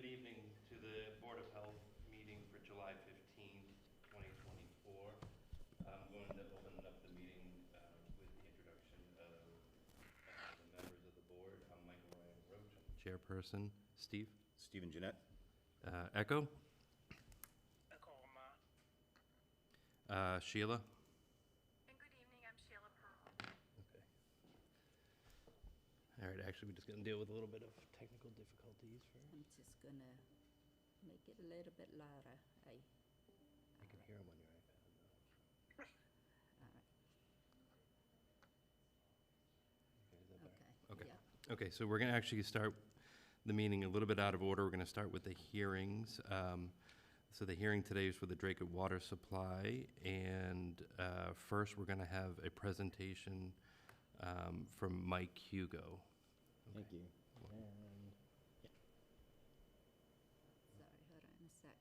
Good evening to the Board of Health meeting for July 15th, 2024. I'm going to open up the meeting with the introduction of the members of the board. I'm Michael Ryan Roach, I'm the chairperson. Steve? Stephen Jeanette. Echo? Echo Ma. Sheila? And good evening, I'm Sheila Pearl. Okay. All right, actually, we're just going to deal with a little bit of technical difficulties first. I'm just gonna make it a little bit louder. You can hear them on your iPad, though. All right, Okay, is that better? okay, Okay. yeah. Okay, so we're going to actually start the meeting a little bit out of order. We're going to start with the hearings. So the hearing today is for the Dracut Water Supply, and first we're going to have a presentation from Mike Hugo. Thank you. Sorry, hold on a sec.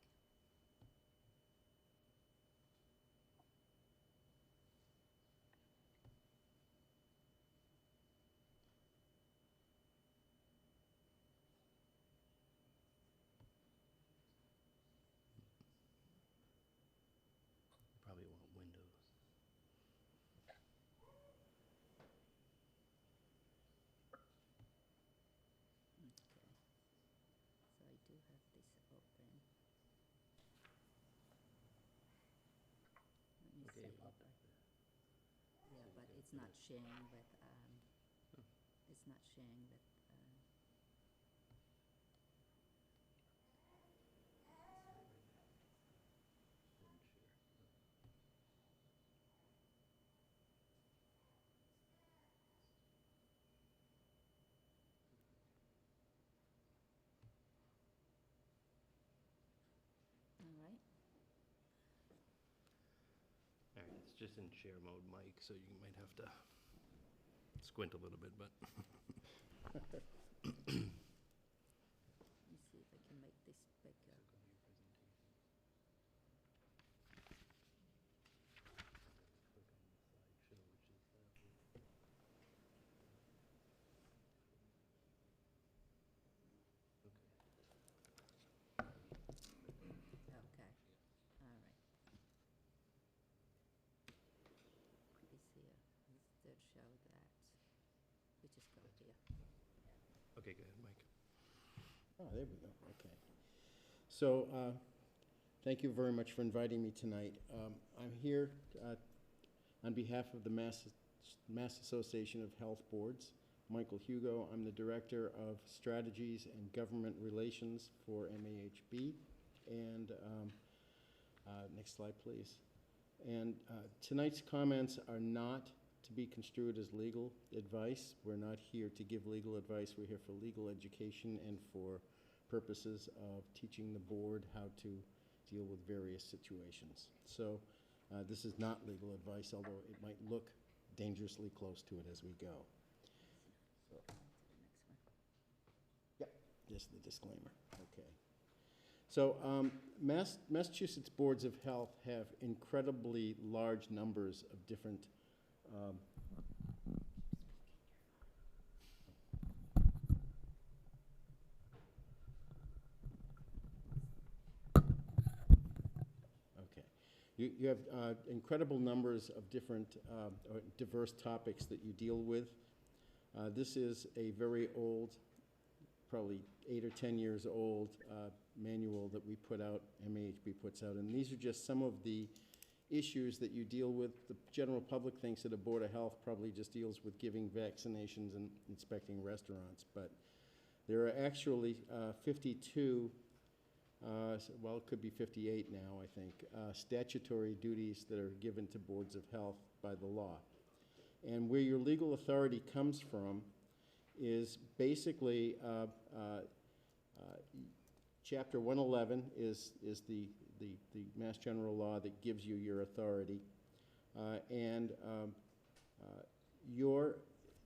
Probably want Windows. Okay. So I do have this open. Let me Okay, see. pop back there. Yeah, but it's not sharing with, it's not sharing with, all right. All right, it's just in share mode, Mike, so you might have to squint a little bit, but. Let me see if I can make this bigger. Okay, all right. This here, it still show that. We just go here. Okay, go ahead, Mike. Oh, there we go, okay. So, thank you very much for inviting me tonight. I'm here on behalf of the Mass Association of Health Boards. Michael Hugo, I'm the Director of Strategies and Government Relations for MAHB. And next slide, please. And tonight's comments are not to be construed as legal advice. We're not here to give legal advice. We're here for legal education and for purposes of teaching the board how to deal with various situations. So this is not legal advice, although it might look dangerously close to it as we go. So, Next one. yep, just the disclaimer, okay. So Massachusetts Boards of Health have incredibly large numbers of different okay. You have incredible numbers of different or diverse topics that you deal with. This is a very old, probably 8 or 10 years old manual that we put out, MAHB puts out, and these are just some of the issues that you deal with. The general public thinks that a Board of Health probably just deals with giving vaccinations and inspecting restaurants, but there are actually 52, well, it could be 58 now, I think, statutory duties that are given to boards of health by the law. And where your legal authority comes from is basically Chapter 111 is the Mass General Law that gives you your authority.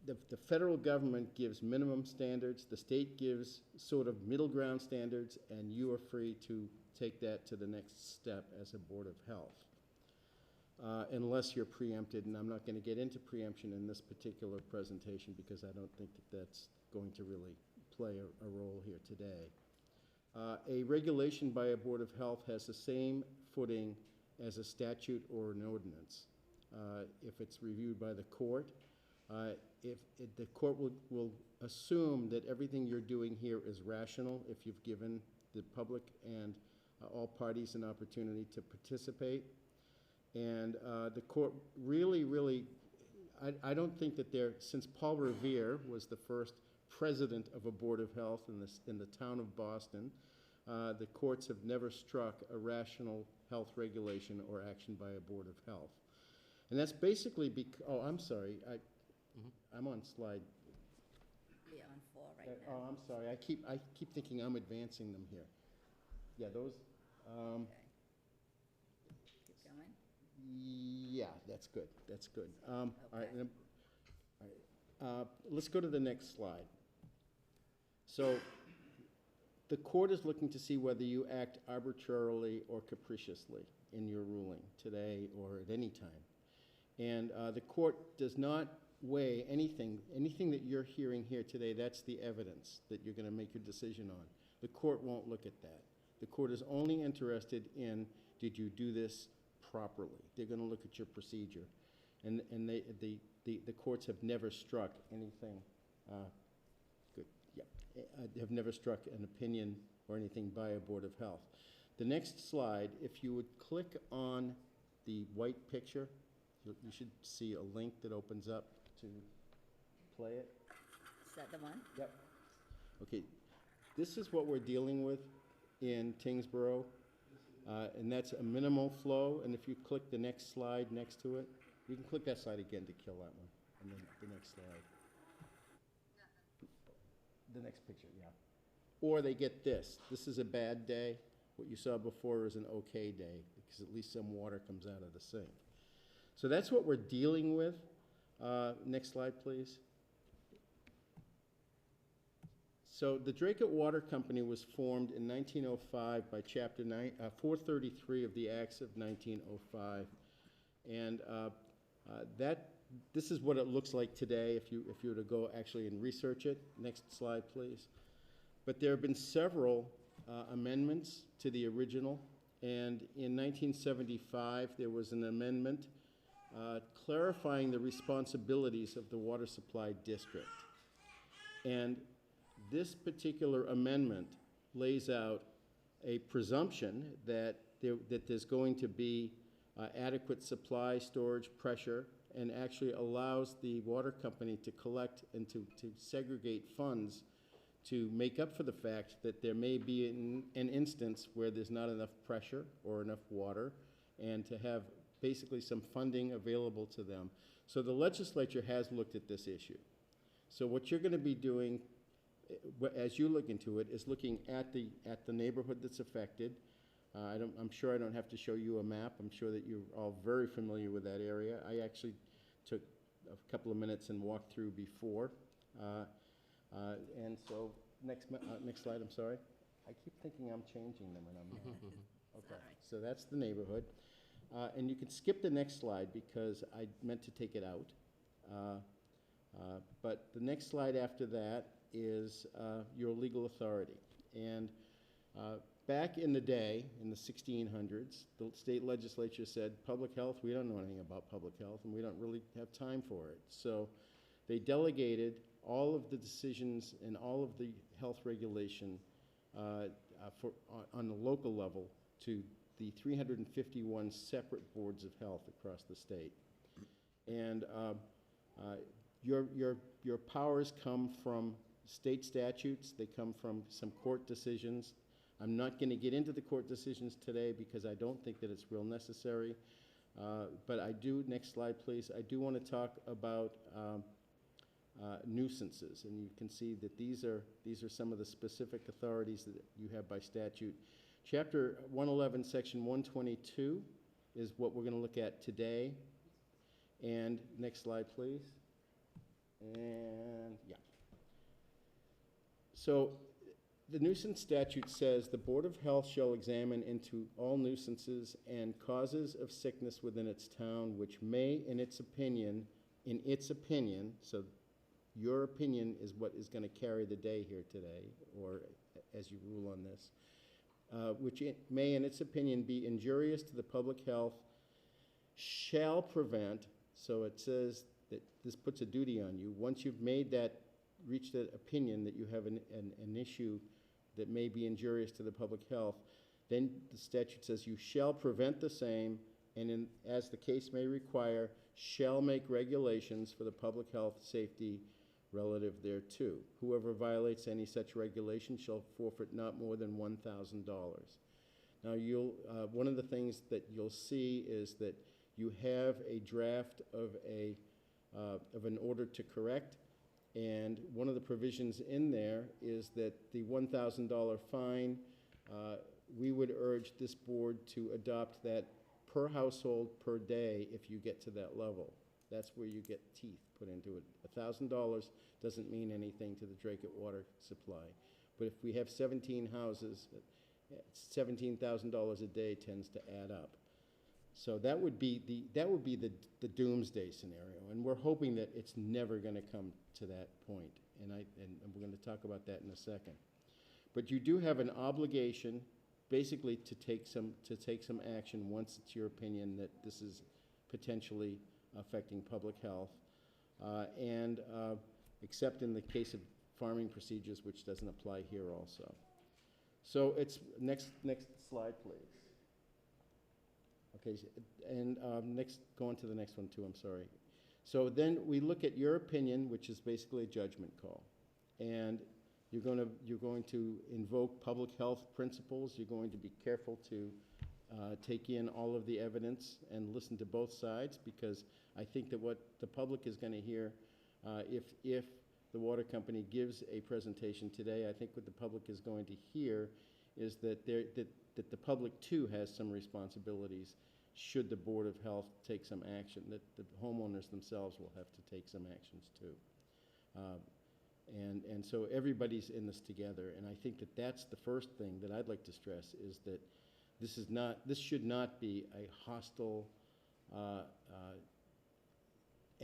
The federal government gives minimum standards, the state gives sort of middle ground standards, and you are free to take that to the next step as a Board of Health. Unless you're preempted, and I'm not going to get into preemption in this particular presentation because I don't think that that's going to really play a role here today. A regulation by a Board of Health has the same footing as a statute or an ordinance. If it's reviewed by the court, the court will assume that everything you're doing here is rational if you've given the public and all parties an opportunity to participate. And the court really, I don't think that since Paul Revere was the first president of a Board of Health in the town of Boston, the courts have never struck a rational health regulation or action by a Board of Health. And that's basically oh, I'm sorry, I'm on slide. We're on 4 right now. Oh, I'm sorry, I keep thinking I'm advancing them here. Yeah, those, Okay. Keep going. yeah, that's good, All right, Okay. Let's go to the next slide. So, the court is looking to see whether you act arbitrarily or capriciously in your ruling today or at any time. And the court does not weigh anything that you're hearing here today. That's the evidence that you're going to make your decision on. The court won't look at that. The court is only interested in, did you do this properly? They're going to look at your procedure. And the courts have never struck anything, have never struck an opinion or anything by a Board of Health. The next slide, if you would click on the white picture, you should see a link that opens up to play it. Is that the one? Yep. Okay, this is what we're dealing with in Tyngsborough, and that's a minimal flow, and if you click the next slide next to it, you can click that slide again to kill that one, and then the next slide. The next picture, yeah. Or they get this. This is a bad day. What you saw before is an okay day, because at least some water comes out of the sink. So that's what we're dealing with. Next slide, please. So the Dracut Water Company was formed in 1905 by Chapter 433 of the Acts of 1905. And this is what it looks like today if you were to go actually and research it. Next slide, please. But there have been several amendments to the original. And in 1975, there was an amendment clarifying the responsibilities of the water supply district. And this particular amendment lays out a presumption that there's going to be adequate supply, storage, pressure, and actually allows the water company to collect and to segregate funds to make up for the fact that there may be an instance where there's not enough pressure or enough water, and to have basically some funding available to them. So the legislature has looked at this issue. So what you're going to be doing as you look into it is looking at the neighborhood that's affected. I'm sure I don't have to show you a map. I'm sure that you're all very familiar with that area. I actually took a couple of minutes and walked through before. And so next slide, I'm sorry. I keep thinking I'm changing them and I'm not. Okay, Sorry. so that's the neighborhood. And you can skip the next slide because I meant to take it out. But the next slide after that is your legal authority. And back in the day, in the 1600s, the state legislature said, public health, we don't know anything about public health, and we don't really have time for it. So they delegated all of the decisions and all of the health regulation on the local level to the 351 separate boards of health across the state. And your powers come from state statutes. They come from some court decisions. I'm not going to get into the court decisions today because I don't think that it's real necessary. But I do, next slide please, I do want to talk about nuisances. And you can see that these are some of the specific authorities that you have by statute. Chapter 111, Section 122 is what we're going to look at today. And next slide, please. And yeah. So the nuisance statute says the Board of Health shall examine into all nuisances and causes of sickness within its town, which may, in its opinion, so your opinion is what is going to carry the day here today, or as you rule on this, which it may, in its opinion, be injurious to the public health, shall prevent, so it says that this puts a duty on you. Once you've made that, reached that opinion that you have an issue that may be injurious to the public health, then the statute says you shall prevent the same, and as the case may require, shall make regulations for the public health safety relative thereto. Whoever violates any such regulation shall forfeit not more than $1,000. Now, one of the things that you'll see is that you have a draft of an order to correct, and one of the provisions in there is that the $1,000 fine, we would urge this board to adopt that per household per day if you get to that level. That's where you get teeth put into it. $1,000 doesn't mean anything to the Dracut water supply. But if we have 17 houses, $17,000 a day tends to add up. So that would be the doomsday scenario, and we're hoping that it's never going to come to that point. And we're going to talk about that in a second. But you do have an obligation, basically, to take some action once it's your opinion that this is potentially affecting public health, except in the case of farming procedures, which doesn't apply here also. So it's next slide, please. Okay, and go on to the next one too, I'm sorry. So then we look at your opinion, which is basically a judgment call. And you're going to invoke public health principles. You're going to be careful to take in all of the evidence and listen to both sides, because I think that what the public is going to hear, if the water company gives a presentation today, I think what the public is going to hear is that the public too has some responsibilities should the Board of Health take some action, that the homeowners themselves will have to take some actions too. And so everybody's in this together, and I think that that's the first thing that I'd like to stress, is that this should not be a hostile,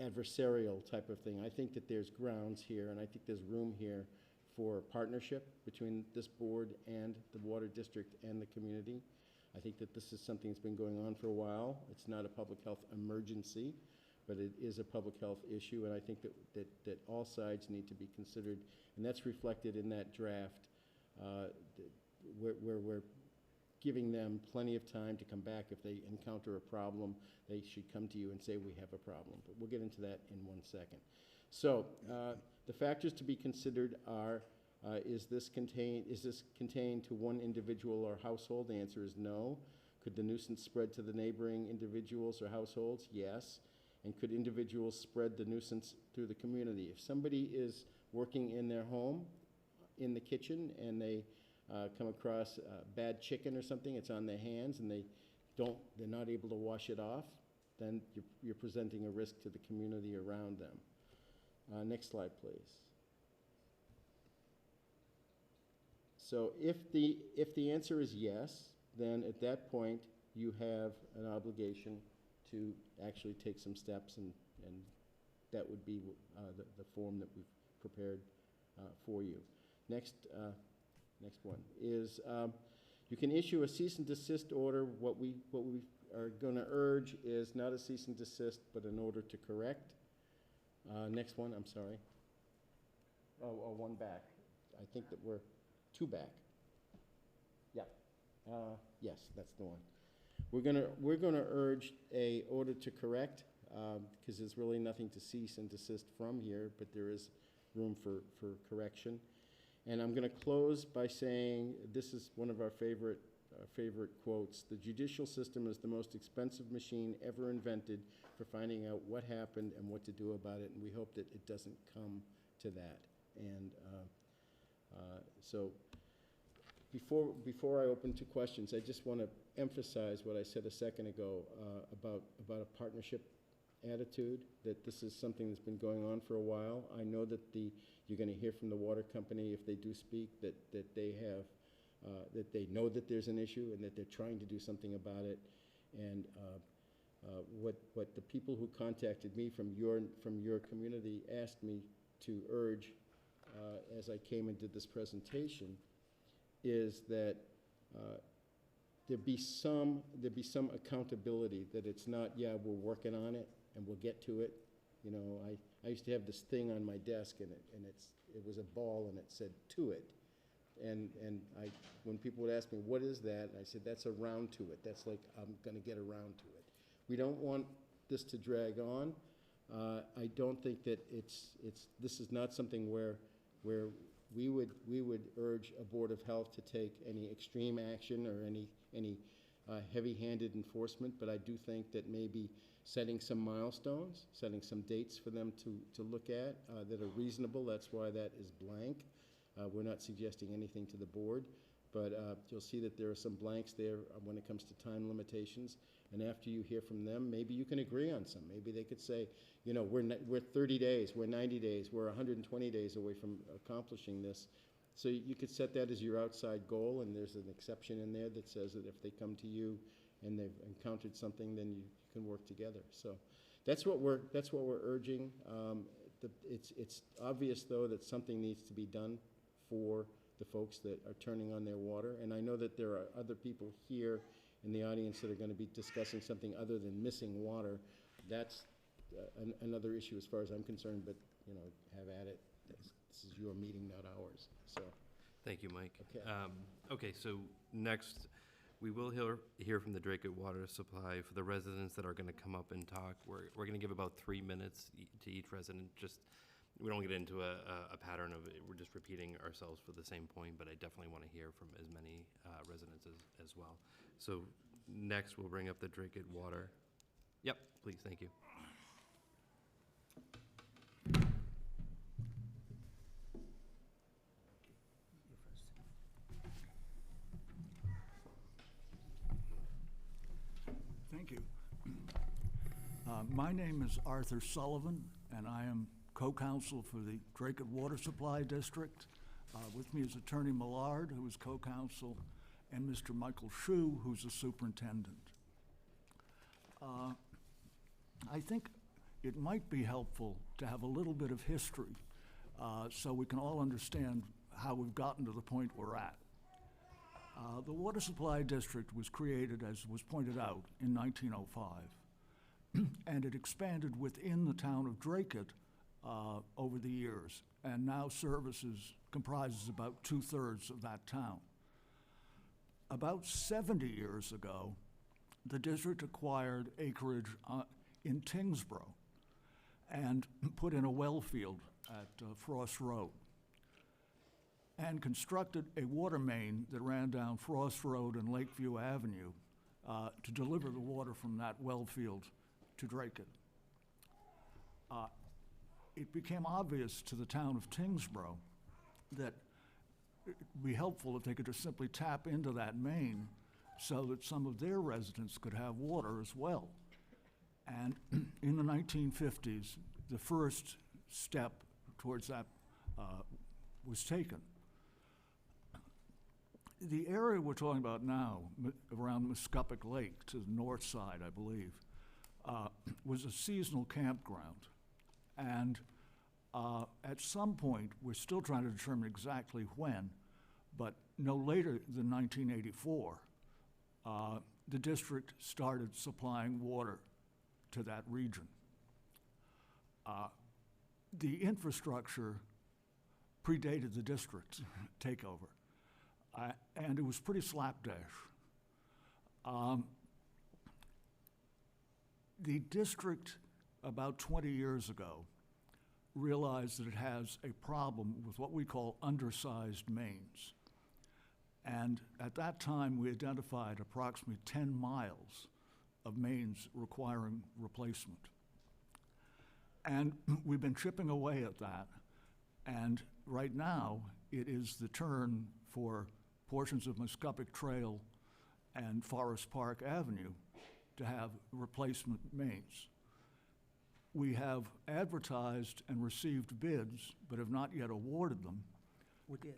adversarial type of thing. I think that there's grounds here, and I think there's room here for partnership between this board and the water district and the community. I think that this is something that's been going on for a while. It's not a public health emergency, but it is a public health issue, and I think that all sides need to be considered, and that's reflected in that draft where we're giving them plenty of time to come back. If they encounter a problem, they should come to you and say, we have a problem. But we'll get into that in 1 second. So the factors to be considered are, is this contained to one individual or household? The answer is no. Could the nuisance spread to the neighboring individuals or households? Yes. And could individuals spread the nuisance through the community? If somebody is working in their home, in the kitchen, and they come across bad chicken or something, it's on their hands, and they're not able to wash it off, then you're presenting a risk to the community around them. Next slide, please. So if the answer is yes, then at that point you have an obligation to actually take some steps, and that would be the form that we've prepared for you. Next one is you can issue a cease and desist order. What we are going to urge is not a cease and desist, but an order to correct. Next one, I'm sorry. Oh, one back. I think that we're 2 back. Yeah. Yes, that's the one. We're gonna urge a order to correct, because there's really nothing to cease and desist from here, but there is room for correction. And I'm gonna close by saying this is one of our favorite quotes: "The judicial system is the most expensive machine ever invented for finding out what happened and what to do about it," and we hope that it doesn't come to that. And so before I open to questions, I just want to emphasize what I said a second ago about a partnership attitude, that this is something that's been going on for a while. I know that you're going to hear from the water company, if they do speak, that they know that there's an issue and that they're trying to do something about it. And what the people who contacted me from your community asked me to urge as I came and did this presentation is that there be some accountability, that it's not, yeah, we're working on it and we'll get to it. You know, I used to have this thing on my desk, and it was a ball, and it said "to it," and when people would ask me, what is that, I said, that's a round to it. That's like, I'm going to get around to it. We don't want this to drag on. I don't think that this is not something where we would urge a Board of Health to take any extreme action or any heavy-handed enforcement, but I do think that maybe setting some milestones, setting some dates for them to look at that are reasonable. That's why that is blank. We're not suggesting anything to the board, but you'll see that there are some blanks there when it comes to time limitations. And after you hear from them, maybe you can agree on some. Maybe they could say, you know, we're 30 days, we're 90 days, we're 120 days away from accomplishing this. So you could set that as your outside goal, and there's an exception in there that says that if they come to you and they've encountered something, then you can work together. So that's what we're urging. It's obvious, though, that something needs to be done for the folks that are turning on their water. And I know that there are other people here in the audience that are going to be discussing something other than missing water. That's another issue as far as I'm concerned, but, you know, have at it. This is your meeting, not ours. So. Thank you, Mike. Okay. Okay, so next, we will hear from the Dracut Water Supply. For the residents that are going to come up and talk, we're going to give about 3 minutes to each resident. Just, we don't get into a pattern of it. We're just repeating ourselves for the same point, but I definitely want to hear from as many residents as well. So next, we'll bring up the Dracut Water. Yep, please, thank you. Thank you. My name is Arthur Sullivan, and I am co-counsel for the Dracut Water Supply District. With me is Attorney Millard, who is co-counsel, and Mr. Michael Shue, who's the superintendent. I think it might be helpful to have a little bit of history so we can all understand how we've gotten to the point we're at. The Water Supply District was created, as was pointed out, in 1905, and it expanded within the town of Dracut over the years, and now comprises about 2/3 of that town. About 70 years ago, the district acquired acreage in Tyngsborough and put in a well field at Frost Road, and constructed a water main that ran down Frost Road and Lakeview Avenue to deliver the water from that well field to Dracut. It became obvious to the town of Tyngsborough that it'd be helpful if they could just simply tap into that main so that some of their residents could have water as well. And in the 1950s, the first step towards that was taken. The area we're talking about now, around Muscuppick Lake to the north side, I believe, was a seasonal campground. And at some point, we're still trying to determine exactly when, but no later than 1984, the district started supplying water to that region. The infrastructure predated the district's takeover. And it was pretty slapdash. The district, about 20 years ago, realized that it has a problem with what we call undersized mains. And at that time, we identified approximately 10 miles of mains requiring replacement. And we've been chipping away at that. And right now, it is the turn for portions of Muscuppick Trail and Forest Park Avenue to have replacement mains. We have advertised and received bids, but have not yet awarded them. We did.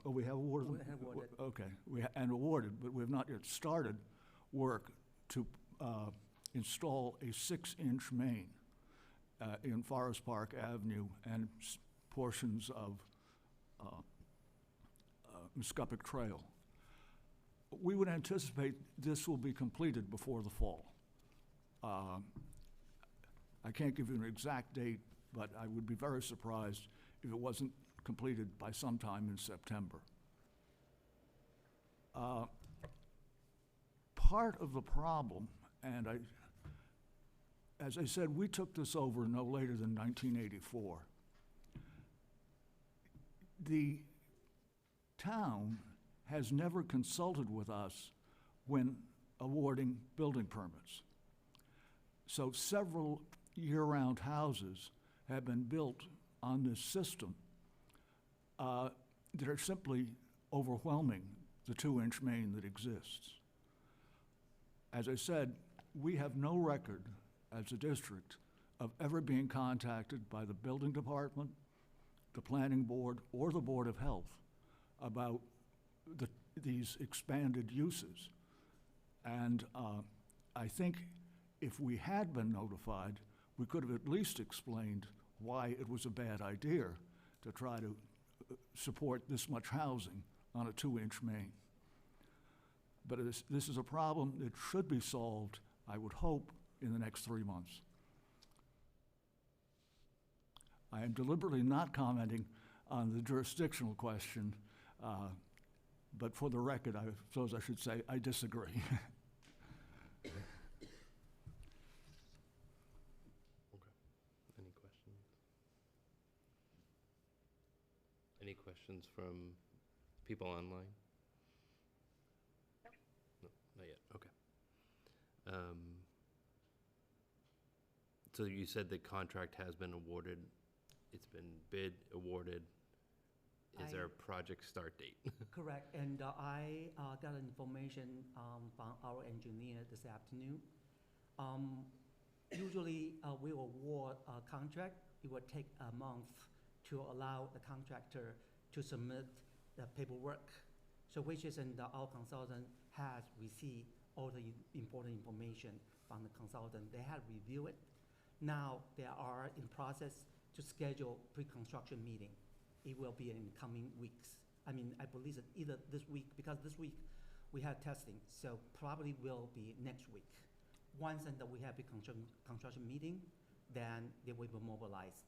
We have awarded them? We have awarded. Okay, and awarded, but we have not yet started work to install a 6-inch main in Forest Park Avenue and portions of Muscuppick Trail. We would anticipate this will be completed before the fall. I can't give you an exact date, but I would be very surprised if it wasn't completed by sometime in September. Part of the problem, and as I said, we took this over no later than 1984. The town has never consulted with us when awarding building permits. So several year-round houses have been built on this system that are simply overwhelming the 2-inch main that exists. As I said, we have no record as a district of ever being contacted by the building department, the planning board, or the Board of Health about these expanded uses. And I think if we had been notified, we could have at least explained why it was a bad idea to try to support this much housing on a 2-inch main. But this is a problem that should be solved, I would hope, in the next 3 months. I am deliberately not commenting on the jurisdictional question, but for the record, I suppose I should say I disagree. Okay. Any questions? Any questions from people online? No, not yet. Okay. So you said the contract has been awarded. It's been bid, awarded. Is there a project start date? Correct, and I got information from our engineer this afternoon. Usually, we award a contract. It will take a month to allow the contractor to submit the paperwork. So which is, and our consultant has received all the important information from the consultant. They have reviewed it. Now, they are in process to schedule pre-construction meeting. It will be in coming weeks. I mean, I believe that either this week, because this week we have testing, so probably will be next week. Once and we have a construction meeting, then they will be mobilized.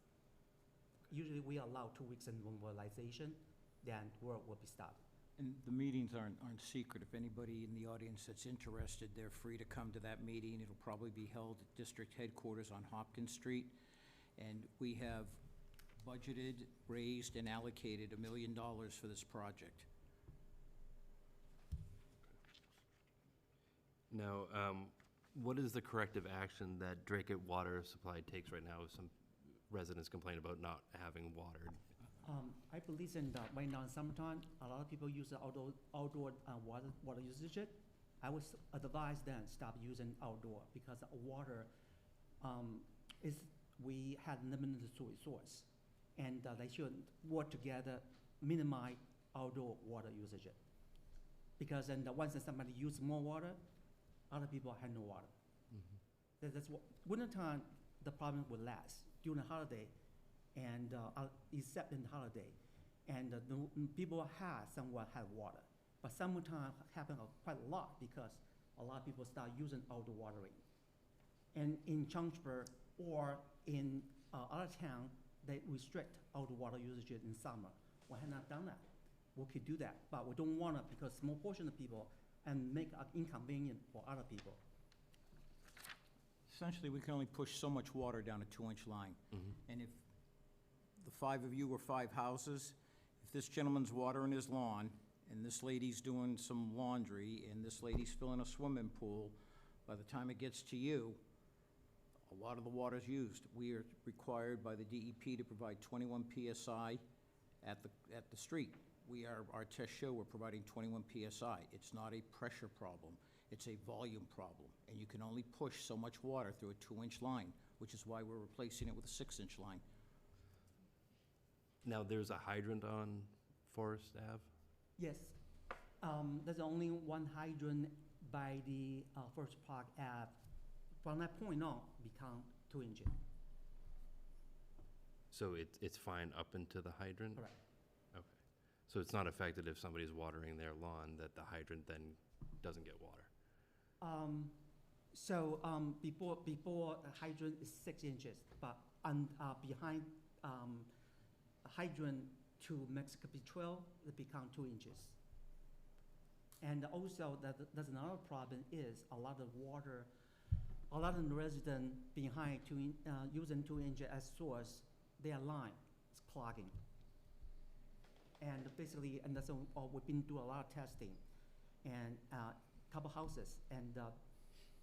Usually we allow 2 weeks in mobilization, then work will be started. And the meetings aren't secret. If anybody in the audience that's interested, they're free to come to that meeting. It'll probably be held at district headquarters on Hopkins Street. And we have budgeted, raised, and allocated $1 million for this project. Now, what is the corrective action that Drake Water Supply takes right now if some residents complain about not having water? I believe in right now in summertime, a lot of people use the outdoor water usage. I would advise them stop using outdoor because water we have limited resource, and they should work together, minimize outdoor water usage. Because then once somebody uses more water, other people have no water. Mm-hmm. That's what wintertime the problem will last during the holiday, and except in the holiday, and the people somewhat have water. But summertime happen quite a lot because a lot of people start using outdoor watering. And in Tyngsborough or in other town, they restrict outdoor water usage in summer. We have not done that. We could do that, but we don't want to because small portion of people and make it inconvenient for other people. Essentially, we can only push so much water down a 2-inch line. Mm-hmm. And if the 5 of you were 5 houses, if this gentleman's watering his lawn, and this lady's doing some laundry, and this lady's filling a swimming pool, by the time it gets to you, a lot of the water's used. We are required by the DEP to provide 21 PSI at the street. Our tests show we're providing 21 PSI. It's not a pressure problem. It's a volume problem. And you can only push so much water through a 2-inch line, which is why we're replacing it with a 6-inch line. Now, there's a hydrant on Forest Ave? Yes, there's only one hydrant by the First Park Ave. From that point on, become 2 inches. So it's fine up into the hydrant? Correct. Okay. So it's not affected if somebody's watering their lawn, that the hydrant then doesn't get water? Before the hydrant is 6 inches, but behind hydrant to Mexico Trail, it become 2 inches. And also, there's another problem is a lot of water, a lot of residents behind using 2 inches as source, their line is clogging. And basically, and that's, we've been doing a lot of testing, and couple houses, and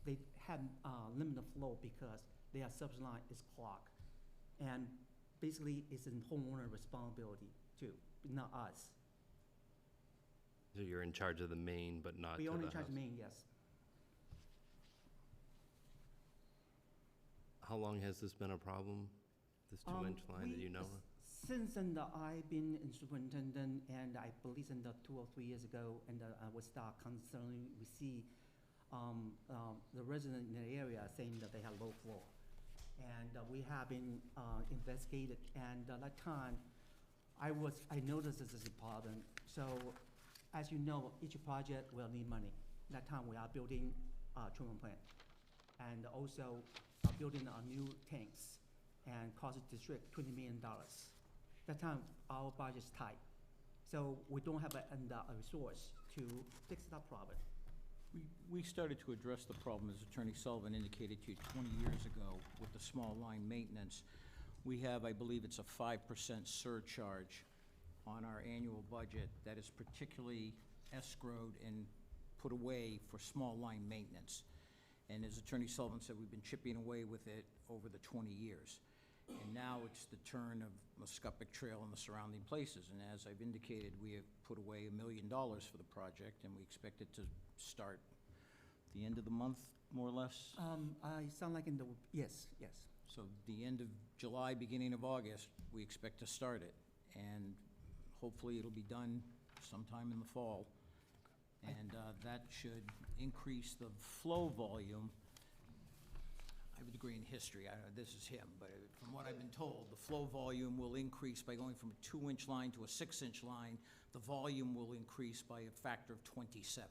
they have limited flow because their surface line is clogged. And basically, it's a homeowner responsibility too, not us. So you're in charge of the main, but not to We the only house? charge main, yes. How long has this been a problem, this 2-inch line that you know of? Since I've been in superintendent, and I believe 2 or 3 years ago, and we start constantly, we see the resident in the area saying that they have low flow. And we have been investigated, and that time, I noticed this is a problem. So, as you know, each project will need money. That time, we are building a treatment plant, and also building a new tanks, and cost the district $20 million. That time, our budget's tight, so we don't have a resource to fix that problem. We started to address the problem, as Attorney Sullivan indicated to you 20 years ago, with the small line maintenance. We have, I believe it's a 5% surcharge on our annual budget that is particularly escrowed and put away for small line maintenance. And as Attorney Sullivan said, we've been chipping away with it over the 20 years. And now it's the turn of Muscuppick Trail and the surrounding places. And as I've indicated, we have put away $1 million for the project, and we expect it to start the end of the month, more or less. I sound like yes. So the end of July, beginning of August, we expect to start it. And hopefully it'll be done sometime in the fall. And that should increase the flow volume. I have a degree in history, this is him, but from what I've been told, the flow volume will increase by going from a 2-inch line to a 6-inch line. The volume will increase by a factor of 27.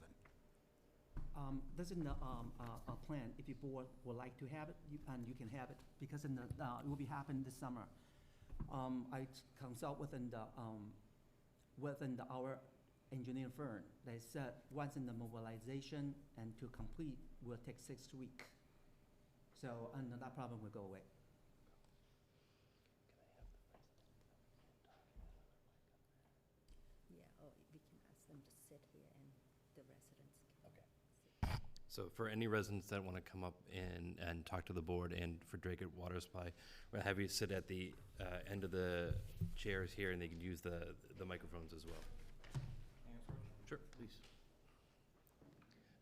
This is a plan. If you board would like to have it, and you can have it, because it will be happening this summer. I consult within our engineering firm. They said once in the mobilization and to complete will take 6 weeks. So, and that problem will go away. Yeah, or we can ask them to sit here and the residents can. Okay. So for any residents that want to come up and talk to the board, and for Drake at Water Supply, we'll have you sit at the end of the chairs here, and they can use the microphones as well. Sure, please.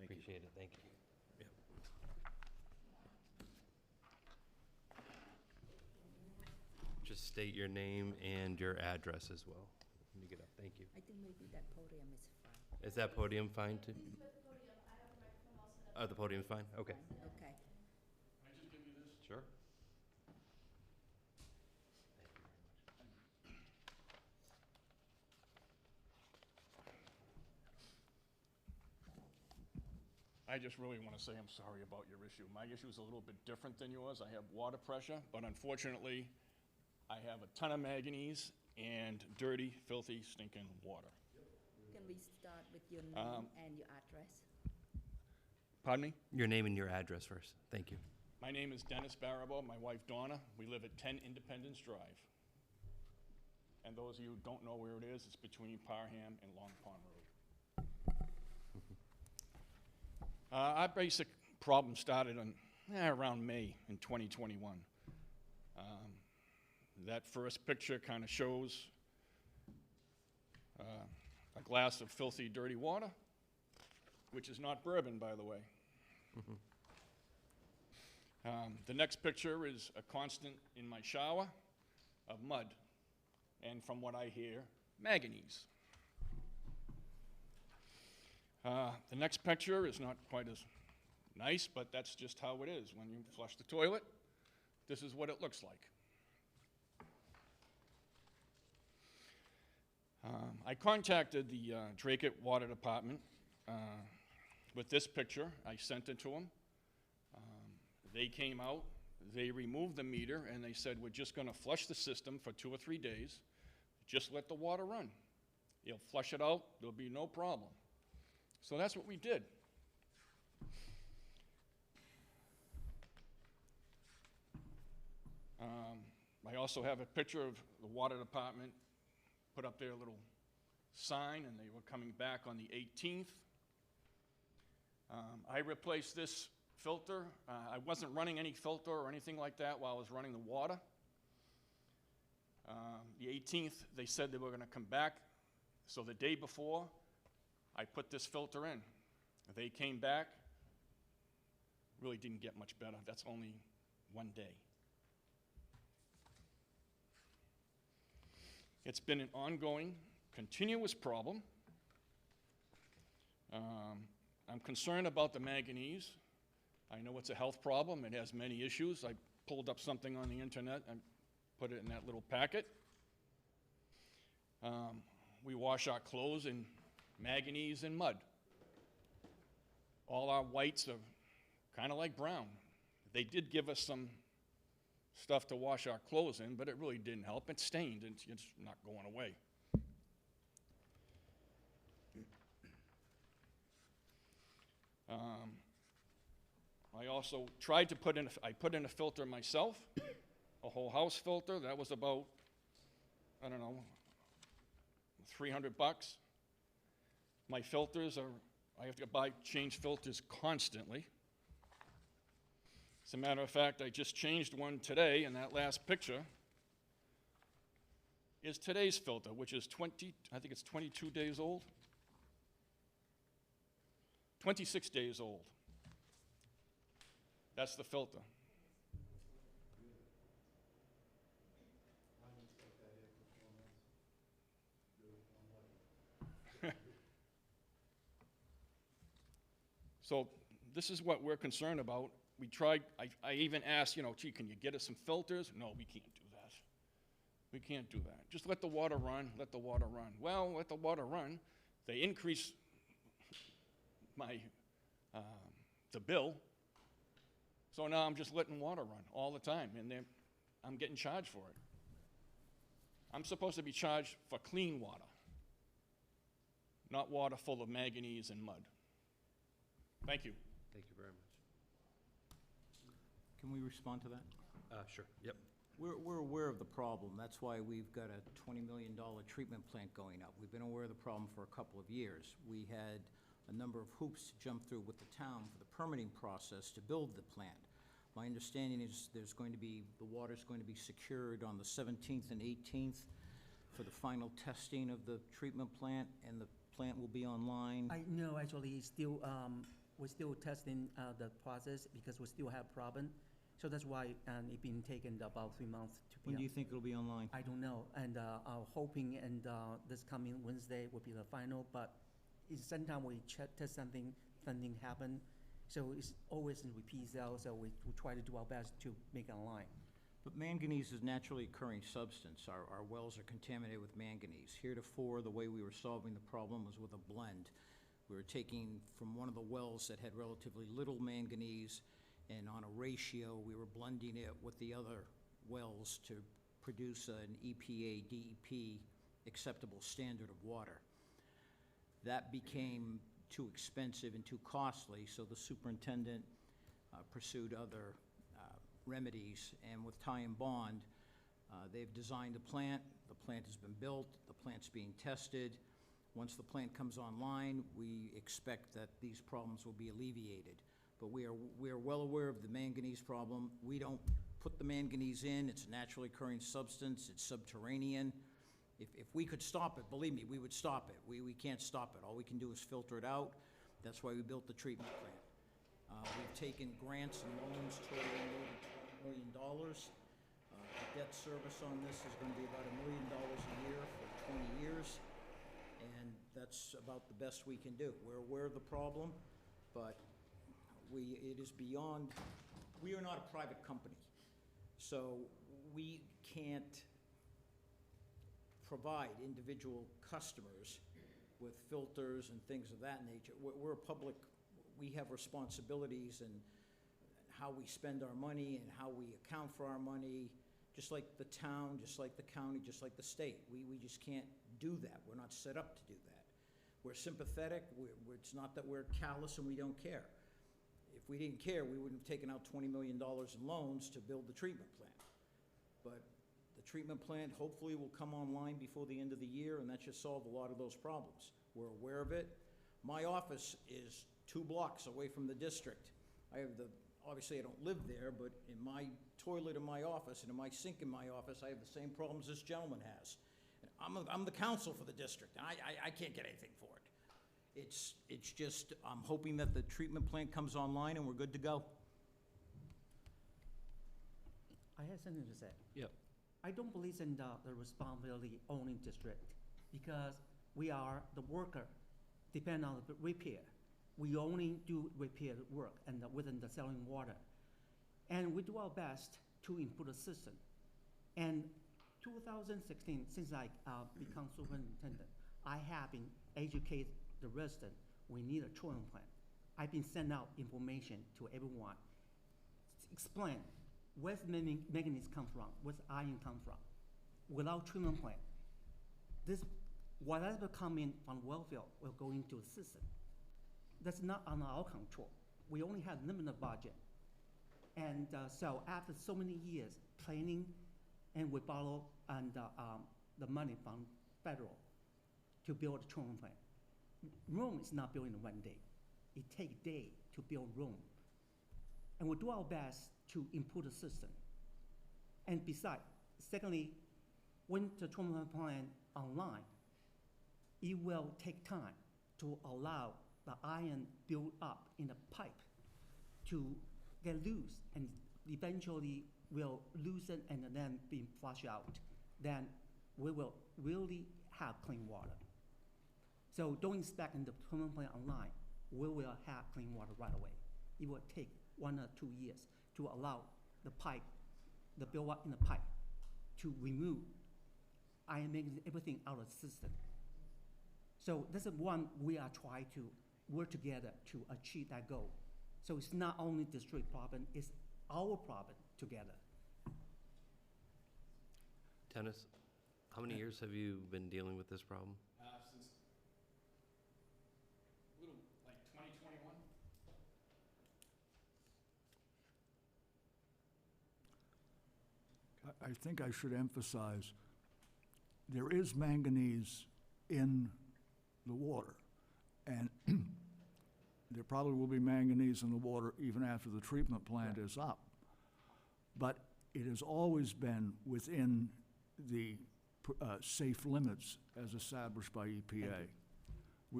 Appreciate it, thank you. Yep. Just state your name and your address as well when you get up, thank you. I think maybe that podium is fine. Is that podium fine too? Oh, the podium's fine, okay. Okay. Sure. I just really want to say I'm sorry about your issue. My issue is a little bit different than yours. I have water pressure, but unfortunately, I have a ton of manganese and dirty, filthy, stinking water. Can we start with your name and your address? Pardon me? Your name and your address first, thank you. My name is Dennis Barabo, my wife Donna. We live at 10 Independence Drive. And those of you who don't know where it is, it's between Parham and Long Pond Road. Our basic problem started on around May in 2021. That first picture kind of shows a glass of filthy, dirty water, which is not bourbon, by the way. The next picture is a constant in my shower of mud, and from what I hear, manganese. The next picture is not quite as nice, but that's just how it is. When you flush the toilet, this is what it looks like. I contacted the Drake Water Department with this picture. I sent it to them. They came out, they removed the meter, and they said, we're just gonna flush the system for 2 or 3 days. Just let the water run. You'll flush it out, there'll be no problem. So that's what we did. I also have a picture of the water department put up their little sign, and they were coming back on the 18th. I replaced this filter. I wasn't running any filter or anything like that while I was running the water. The 18th, they said they were going to come back. So the day before, I put this filter in. They came back. Really didn't get much better. That's only 1 day. It's been an ongoing, continuous problem. I'm concerned about the manganese. I know it's a health problem. It has many issues. I pulled up something on the internet and put it in that little packet. We wash our clothes in manganese and mud. All our whites are kind of like brown. They did give us some stuff to wash our clothes in, but it really didn't help. It's stained, and it's not going away. I also tried to put in, I put in a filter myself, a whole house filter. That was about, I don't know, $300. My filters are, I have to change filters constantly. As a matter of fact, I just changed one today, and that last picture is today's filter, which is 22 days old. 26 days old. That's the filter. So this is what we're concerned about. We tried, I even asked, gee, can you get us some filters? No, we can't do that. We can't do that. Just let the water run, let the water run. Well, let the water run. They increase the bill. So now I'm just letting water run all the time, and I'm getting charged for it. I'm supposed to be charged for clean water, not water full of manganese and mud. Thank you. Thank you very much. Can we respond to that? Sure, yep. We're aware of the problem. That's why we've got a $20 million treatment plant going up. We've been aware of the problem for a couple of years. We had a number of hoops to jump through with the town for the permitting process to build the plant. My understanding is the water's going to be secured on the 17th and 18th for the final testing of the treatment plant, and the plant will be online. No, actually, it's still, we're still testing the process because we still have problem. So that's why it's been taken about 3 months to be. When do you think it'll be online? I don't know, and I'm hoping this coming Wednesday will be the final, but sometimes we test something happen. So it's always in repeat cell, so we try to do our best to make it online. But manganese is a naturally occurring substance. Our wells are contaminated with manganese. Heretofore, the way we were solving the problem was with a blend. We were taking from one of the wells that had relatively little manganese, and on a ratio, we were blending it with the other wells to produce an EPA, DEP acceptable standard of water. That became too expensive and too costly, so the superintendent pursued other remedies, and with Ty and Bond, they've designed a plant. The plant has been built. The plant's being tested. Once the plant comes online, we expect that these problems will be alleviated. But we are well aware of the manganese problem. We don't put the manganese in. It's a naturally occurring substance. It's subterranean. If we could stop it, believe me, we would stop it. We can't stop it. All we can do is filter it out. That's why we built the treatment plant. We've taken grants and loans totaling over $20 million. The debt service on this is going to be about $1 million a year for 20 years, and that's about the best we can do. We're aware of the problem, but it is beyond, we are not a private company, so we can't provide individual customers with filters and things of that nature. We're a public, we have responsibilities and how we spend our money and how we account for our money, just like the town, just like the county, just like the state. We just can't do that. We're not set up to do that. We're sympathetic. It's not that we're callous and we don't care. If we didn't care, we wouldn't have taken out $20 million in loans to build the treatment plant. But the treatment plant hopefully will come online before the end of the year, and that should solve a lot of those problems. We're aware of it. My office is 2 blocks away from the district. I have obviously I don't live there, but in my toilet in my office and in my sink in my office, I have the same problems this gentleman has. And I'm the counsel for the district, and I can't get anything for it. It's just, I'm hoping that the treatment plant comes online and we're good to go. I have something to say. Yep. I don't believe in the responsibility owning district because we are the worker, depend on the repair. We only do repair work and within the selling water. And we do our best to improve the system. And 2016, since I become superintendent, I have been educated the resident, we need a treatment plant. I've been sending out information to everyone, explain where manganese come from, where iron come from. Without treatment plant, this whatever come in from wellfield will go into the system. That's not on our control. We only have limited budget. And so after so many years planning, and we borrow the money from federal to build a treatment plant. Rome is not built in one day. It takes a day to build Rome. And we do our best to improve the system. And besides, secondly, when the treatment plant online, it will take time to allow the iron build up in the pipe to get loose and eventually will loosen and then be flushed out. Then we will really have clean water. So don't expect in the treatment plant online, we will have clean water right away. It will take 1 or 2 years to allow the pipe, the build up in the pipe, to remove iron, manganese, everything out of the system. So this is one we are trying to work together to achieve that goal. So it's not only district problem, it's our problem together. Dennis, how many years have you been dealing with this problem? Since little, like 2021. I think I should emphasize, there is manganese in the water, and there probably will be manganese in the water even after the treatment plant is up. But it has always been within the safe limits as established by EPA.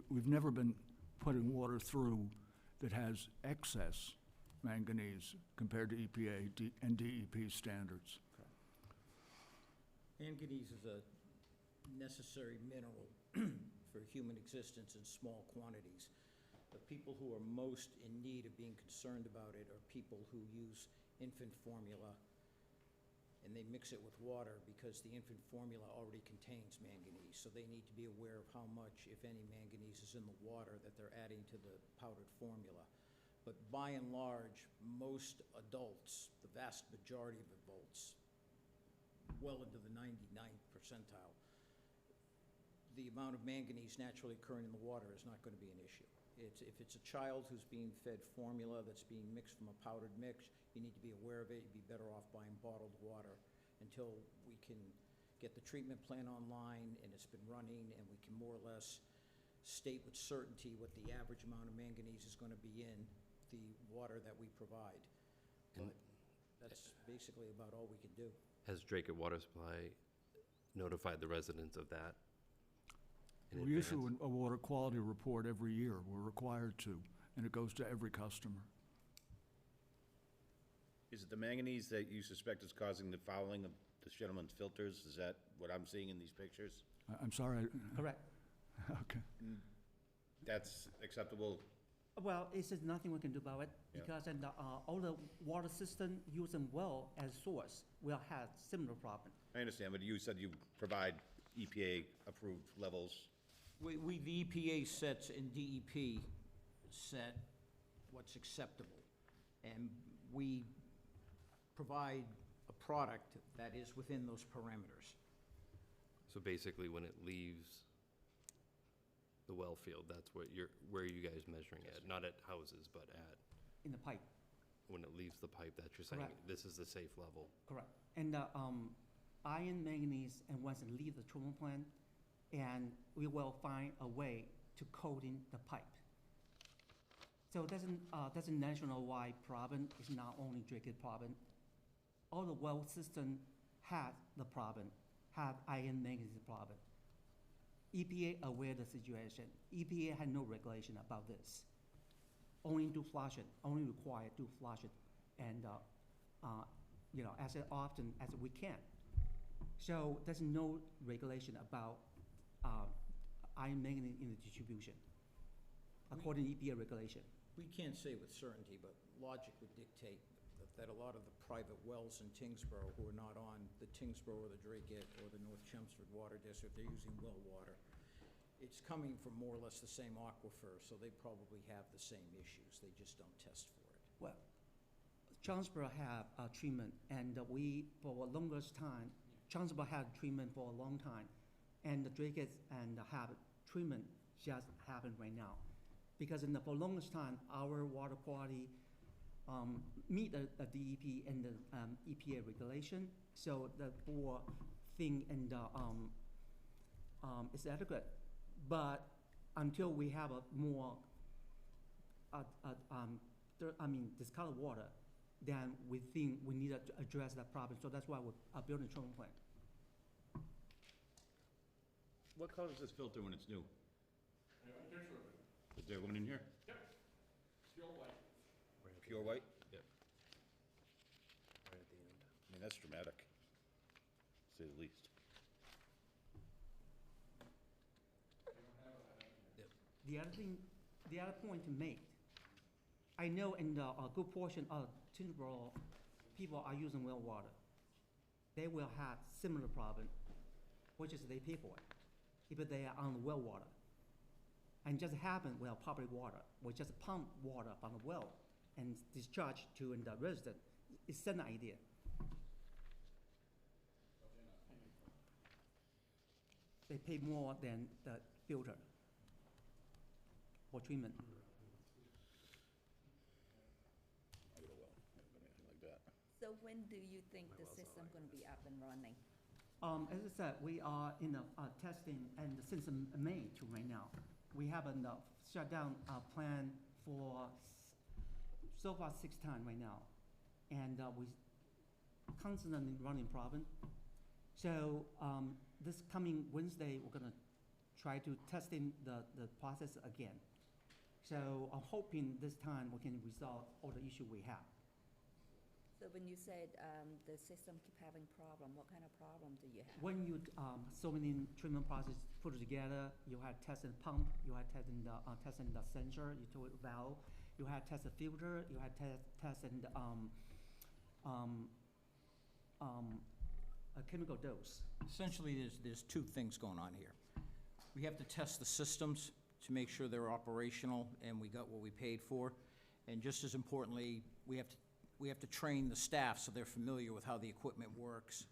We've never been putting water through that has excess manganese compared to EPA and DEP standards. Manganese is a necessary mineral for human existence in small quantities. The people who are most in need of being concerned about it are people who use infant formula and they mix it with water because the infant formula already contains manganese. So they need to be aware of how much, if any, manganese is in the water that they're adding to the powdered formula. But by and large, most adults, the vast majority of adults, well into the 99th percentile, the amount of manganese naturally occurring in the water is not going to be an issue. If it's a child who's being fed formula that's being mixed from a powdered mix, you need to be aware of it. You'd be better off buying bottled water until we can get the treatment plant online and it's been running and we can more or less state with certainty what the average amount of manganese is going to be in the water that we provide. But that's basically about all we can do. Has Drake Water Supply notified the residents of that in We advance? issue a water quality report every year. We're required to, and it goes to every customer. Is it the manganese that you suspect is causing the fouling of this gentleman's filters? Is that what I'm seeing in these pictures? I'm sorry. Correct. Okay. That's acceptable? Well, it's just nothing we can do about it Yeah. because all the water system using well as source will have similar problem. I understand, but you said you provide EPA-approved levels? The EPA sets and DEP set what's acceptable. And we provide a product that is within those parameters. So basically, when it leaves the well field, that's what where are you guys measuring at? Not at houses, but at, In the pipe, when it leaves the pipe, that you're saying, Correct. this is the safe level? correct. And iron, manganese, and once it leave the treatment plant, and we will find a way to coating the pipe. So that's a national-wide problem. It's not only drinking problem. All the well system had the problem, had iron, manganese problem. EPA aware of the situation. EPA had no regulation about this. Only do flush it, only required to flush it, and as often as we can. So there's no regulation about iron, manganese in the distribution, according to EPA regulation. We can't say with certainty, but logic would dictate that a lot of the private wells in Tyngsborough who are not on the Tyngsborough or the Drake or the North Chelmsford Water District, they're using well water. It's coming from more or less the same aquifer, so they probably have the same issues. They just don't test for it. Well, Tyngsborough have treatment, and we, for the longest time, Tyngsborough had treatment for a long time, and the Drake and have treatment just happened right now. Because for the longest time, our water quality meet the DEP and the EPA regulation, so the board thing and is adequate. But until we have a more, discolored water, then we think we need to address that problem. So that's why we're building a treatment plant. What color is this filter when it's new? Is there one in here? Yep. Pure white. Pure white? Yep. Right at the end. I mean, that's dramatic, to say the least. The other point to make, I know in a good portion of Tyngsborough, people are using well water. They will have similar problem, which is they pay for it, if they are on the well water. And just happen with public water, we just pump water from the well and discharge to the resident. It's an idea. They pay more than the filter for treatment. I got a well, I haven't got anything like that. So when do you think the system gonna be up and running? As I said, we are in the testing and since May to right now. We have a shutdown plan for so far 6 times right now. And we constantly running problem. So this coming Wednesday, we're gonna try to testing the process again. So I'm hoping this time we can resolve all the issue we have. So when you said the system keep having problem, what kind of problem do you have? When you so many treatment process put together, you had tested pump, you had testing the sensor, you do valve, you had tested filter, you had tested a chemical dose. Essentially, there's 2 things going on here. We have to test the systems to make sure they're operational and we got what we paid for. And just as importantly, we have to train the staff so they're familiar with how the equipment works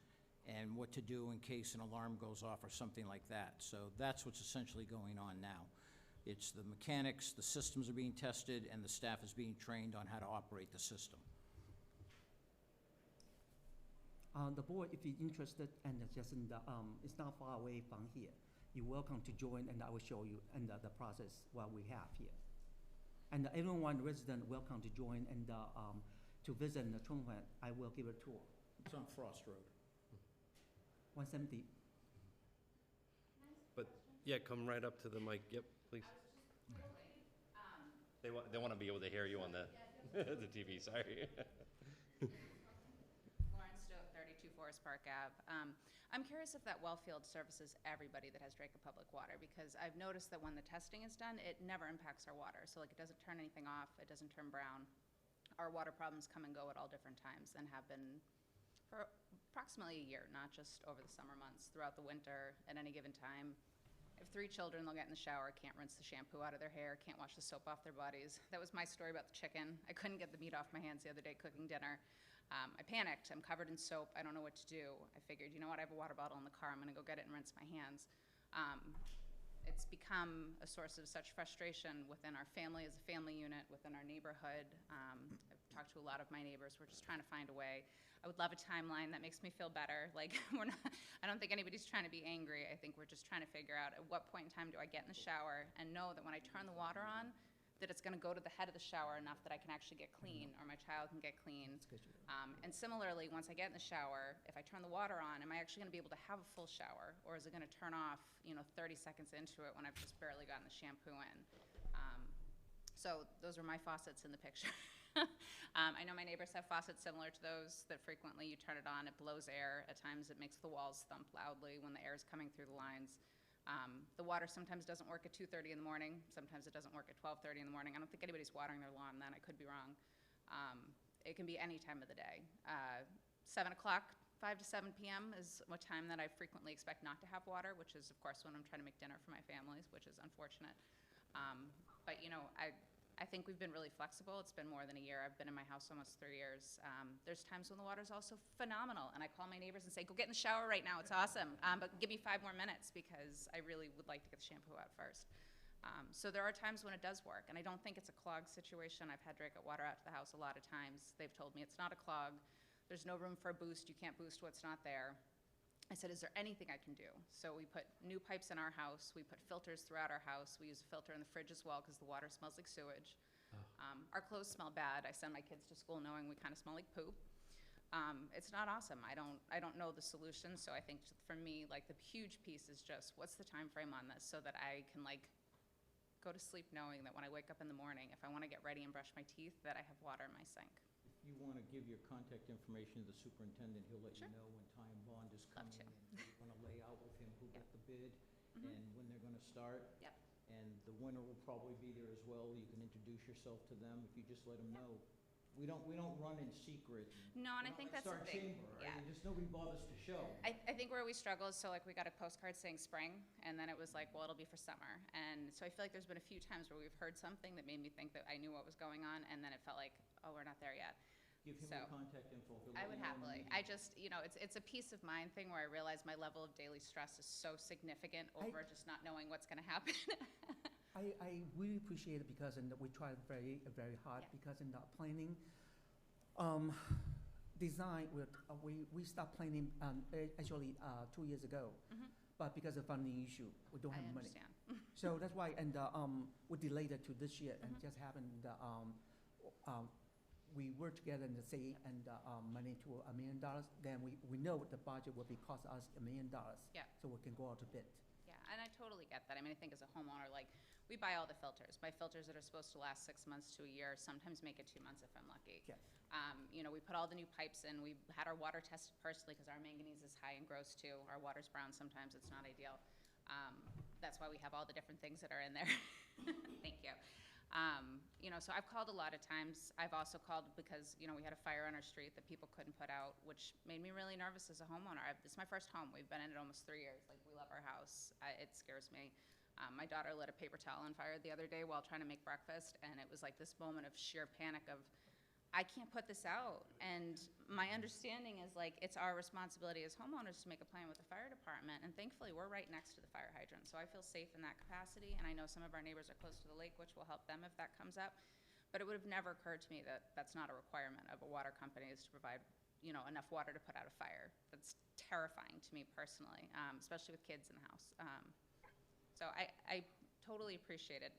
and what to do in case an alarm goes off or something like that. So that's what's essentially going on now. It's the mechanics, the systems are being tested, and the staff is being trained on how to operate the system. The board, if you're interested, and just it's not far away from here, you're welcome to join, and I will show you and the process what we have here. And everyone resident welcome to join and to visit the treatment plant. I will give a tour. It's on Frost Road. 170. But, yeah, come right up to the mic, yep, please. They want to be able to hear you on the the TV, sorry. Lauren Stoke, 32 Forest Park Ave. I'm curious if that well field services everybody that has Draco Public Water, because I've noticed that when the testing is done, it never impacts our water. So like it doesn't turn anything off, it doesn't turn brown. Our water problems come and go at all different times and have been for approximately a year, not just over the summer months, throughout the winter, at any given time. I have 3 children, they'll get in the shower, can't rinse the shampoo out of their hair, can't wash the soap off their bodies. That was my story about the chicken. I couldn't get the meat off my hands the other day cooking dinner. I panicked, I'm covered in soap, I don't know what to do. I figured, you know what, I have a water bottle in the car, I'm gonna go get it and rinse my hands. It's become a source of such frustration within our family as a family unit, within our neighborhood. I've talked to a lot of my neighbors, we're just trying to find a way. I would love a timeline that makes me feel better. Like, I don't think anybody's trying to be angry. I think we're just trying to figure out at what point in time do I get in the shower and know that when I turn the water on, that it's gonna go to the head of the shower enough that I can actually get clean, or my child can get clean. And similarly, once I get in the shower, if I turn the water on, am I actually gonna be able to have a full shower? Or is it gonna turn off, 30 seconds into it when I've just barely gotten the shampoo in? So those are my faucets in the picture. I know my neighbors have faucets similar to those that frequently you turn it on, it blows air. At times it makes the walls thump loudly when the air is coming through the lines. The water sometimes doesn't work at 2:30 in the morning. Sometimes it doesn't work at 12:30 in the morning. I don't think anybody's watering their lawn then. I could be wrong. It can be any time of the day. 7 o'clock, 5 to 7 p.m. is a time that I frequently expect not to have water, which is, of course, when I'm trying to make dinner for my families, which is unfortunate. But, I think we've been really flexible. It's been more than a year. I've been in my house almost 3 years. There's times when the water's also phenomenal, and I call my neighbors and say, go get in the shower right now, it's awesome. But give me 5 more minutes because I really would like to get the shampoo out first. So there are times when it does work, and I don't think it's a clog situation. I've had Draco water out to the house a lot of times. They've told me it's not a clog. There's no room for a boost. You can't boost what's not there. I said, is there anything I can do? So we put new pipes in our house. We put filters throughout our house. We use a filter in the fridge as well because the water smells like sewage. Our clothes smell bad. I send my kids to school knowing we kind of smell like poop. It's not awesome. I don't know the solution. So I think for me, like, the huge piece is just what's the time frame on this so that I can go to sleep knowing that when I wake up in the morning, if I want to get ready and brush my teeth, that I have water in my sink. If you want to give your contact information to the superintendent, he'll let Sure. you know when Ty and Bond is Love coming. to. And you're going to lay out with him who got the bid Mhm. and when they're going to start. Yep. And the winner will probably be there as well. You can introduce yourself to them if you just let them Yep. know. We don't run in secret. No, and I We're think not that's the like thing. Star Chamber, Yeah. right? Just nobody bothers to show. I think where we struggle is, so we got a postcard saying spring, and then it was like, well, it'll be for summer. And so I feel like there's been a few times where we've heard something that made me think that I knew what was going on, and then it felt like, oh, we're not there yet. Give him So, your contact info. He'll I let would you know in the happily. meeting. I just, it's a peace of mind thing where I realize my level of daily stress is so significant over just not knowing what's gonna happen. I really appreciate it because we try very, very hard Yeah. because in the planning, design, we stopped planning actually 2 years ago. Mhm. But because of funding issue, we don't I have money. understand. So that's why, and we delayed it to this year, and Mhm. just happened, we worked together and say, and money to $1 million, then we know the budget will be cost us $1 million. Yeah. So we can go out to bid. Yeah, and I totally get that. I mean, I think as a homeowner, we buy all the filters. My filters that are supposed to last 6 months to a year sometimes make it 2 months if I'm lucky. Yes. We put all the new pipes in. We had our water tested personally because our manganese is high and gross too. Our water's brown sometimes. It's not ideal. That's why we have all the different things that are in there. Thank you. So I've called a lot of times. I've also called because, we had a fire on our street that people couldn't put out, which made me really nervous as a homeowner. This is my first home. We've been in it almost 3 years. We love our house. It scares me. My daughter lit a paper towel on fire the other day while trying to make breakfast, and it was like this moment of sheer panic of, I can't put this out. And my understanding is it's our responsibility as homeowners to make a plan with the fire department. And thankfully, we're right next to the fire hydrant. So I feel safe in that capacity. And I know some of our neighbors are close to the lake, which will help them if that comes up. But it would have never occurred to me that that's not a requirement of a water company, is to provide, enough water to put out a fire. That's terrifying to me personally, especially with kids in the house. So I totally appreciate it.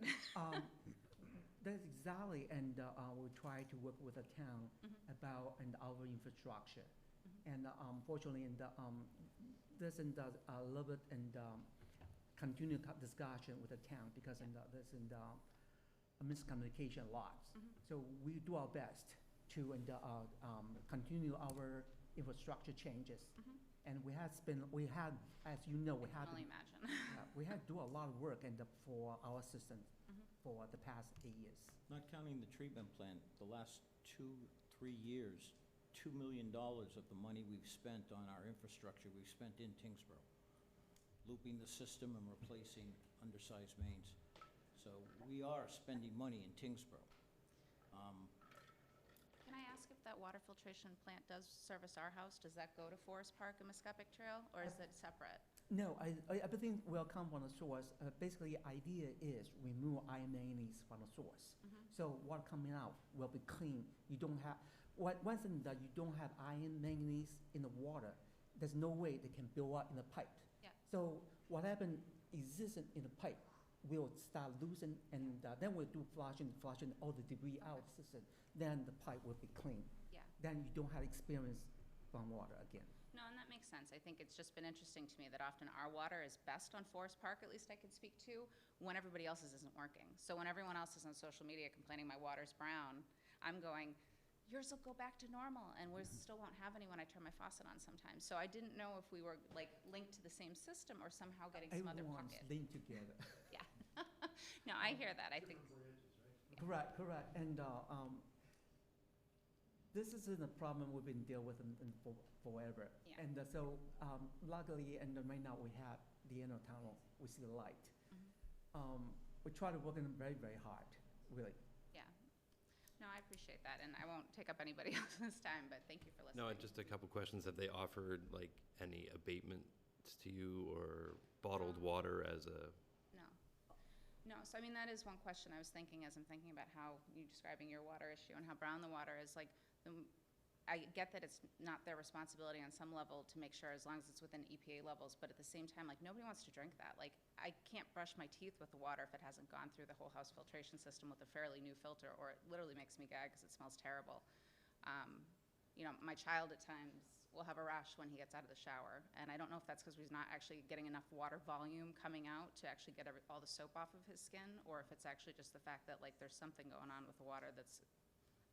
That's exactly, and we try to work with the town Mhm. about our infrastructure. And unfortunately, there's a little bit continued discussion with the town because there's a miscommunication a lot. Mhm. So we do our best to continue our infrastructure changes. Mhm. And we had, as you know, we I can had only imagine. we had to do a lot of work for our system Mhm. for the past 8 years. Not counting the treatment plant, the last 2-3 years, $2 million of the money we've spent on our infrastructure, we've spent in Tyngsborough, looping the system and replacing undersized mains. So we are spending money in Tyngsborough. Can I ask if that water filtration plant does service our house? Does that go to Forest Park and Muscatpick Trail, or is it separate? No, everything will come from the source. Basically, idea is remove iron manganese from the source. So what coming out will be clean. You don't have, one thing that you don't have iron manganese in the water, there's no way they can build up in the pipe. Yeah. So what happened existing in the pipe will start losing, and then we'll do flushing all the debris out of the system. Then the pipe will be clean. Yeah. Then you don't have experience from water again. No, and that makes sense. I think it's just been interesting to me that often our water is best on Forest Park, at least I can speak to, when everybody else's isn't working. So when everyone else is on social media complaining my water's brown, I'm going, yours will go back to normal, and we still won't have any when I turn my faucet on sometimes. So I didn't know if we were like linked to the same system or somehow getting some other Everyone's pocket. linked together. Yeah. No, I hear that. I think, Correct. And this isn't a problem we've been dealing with for forever. Yeah. And so luckily, and right now we have the end of tunnel, we see the light. We try to work in very, very hard, really. yeah. No, I appreciate that, and I won't take up anybody else's time, but thank you for listening. No, just a couple questions. Have they offered like any abatements to you or bottled water as a? No, so I mean, that is one question I was thinking as I'm thinking about how you describing your water issue and how brown the water is. Like, I get that it's not their responsibility on some level to make sure as long as it's within EPA levels, but at the same time, like, nobody wants to drink that. Like, I can't brush my teeth with the water if it hasn't gone through the whole house filtration system with a fairly new filter, or it literally makes me gag because it smells terrible. You know, my child at times will have a rash when he gets out of the shower, and I don't know if that's because he's not actually getting enough water volume coming out to actually get all the soap off of his skin, or if it's actually just the fact that like there's something going on with the water that's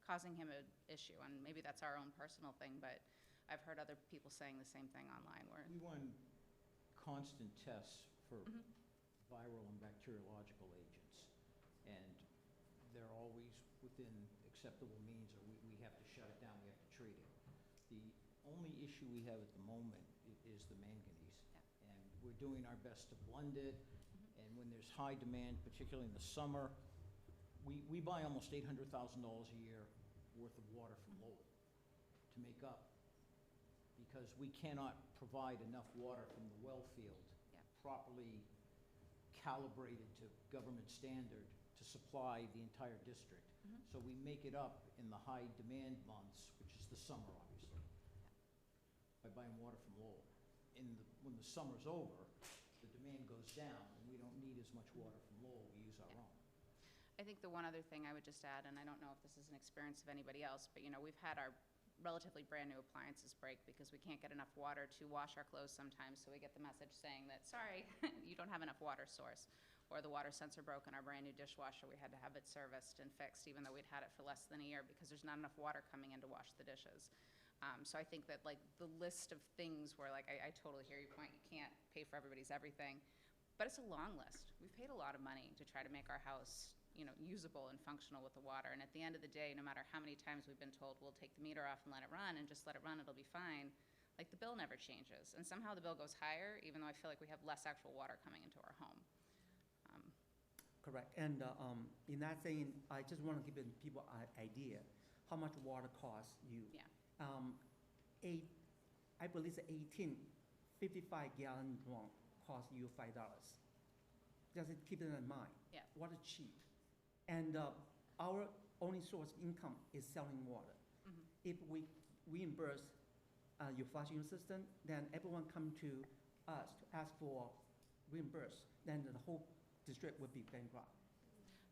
causing him an issue, and maybe that's our own personal thing, but I've heard other people saying the same thing online where, We run constant tests for viral and bacteriological agents, and they're always within acceptable means, or we have to shut it down, we have to treat it. The only issue we have at the moment is the manganese. Yeah. And we're doing our best to blend it, and when there's high demand, particularly in the summer, we buy almost $800,000 a year worth of water from Lowell to make up, because we cannot provide enough water from the well field properly calibrated to government standard to supply the entire district. So we make it up in the high demand months, which is the summer, obviously, by buying water from Lowell. When the summer's over, the demand goes down, and we don't need as much water from Lowell, we use our own. I think the one other thing I would just add, and I don't know if this is an experience of anybody else, but you know, we've had our relatively brand new appliances break because we can't get enough water to wash our clothes sometimes, so we get the message saying that, sorry, you don't have enough water source. Or the water sensor broke in our brand new dishwasher, we had to have it serviced and fixed even though we'd had it for less than a year because there's not enough water coming in to wash the dishes. So I think that like the list of things where like, I totally hear your point, you can't pay for everybody's everything, but it's a long list. We've paid a lot of money to try to make our house, you know, usable and functional with the water. And at the end of the day, no matter how many times we've been told we'll take the meter off and let it run and just let it run, it'll be fine, like the bill never changes. And somehow the bill goes higher, even though I feel like we have less actual water coming into our home. Correct. And in that saying, I just want to give people an idea how much water costs you. Yeah. I believe it's 55-gallon drum costs you $5. Just keep it in mind. Yeah. Water cheap. And our only source of income is selling water. If we reimburse your flushing system, then everyone come to us to ask for reimburse, then the whole district would be bankrupt.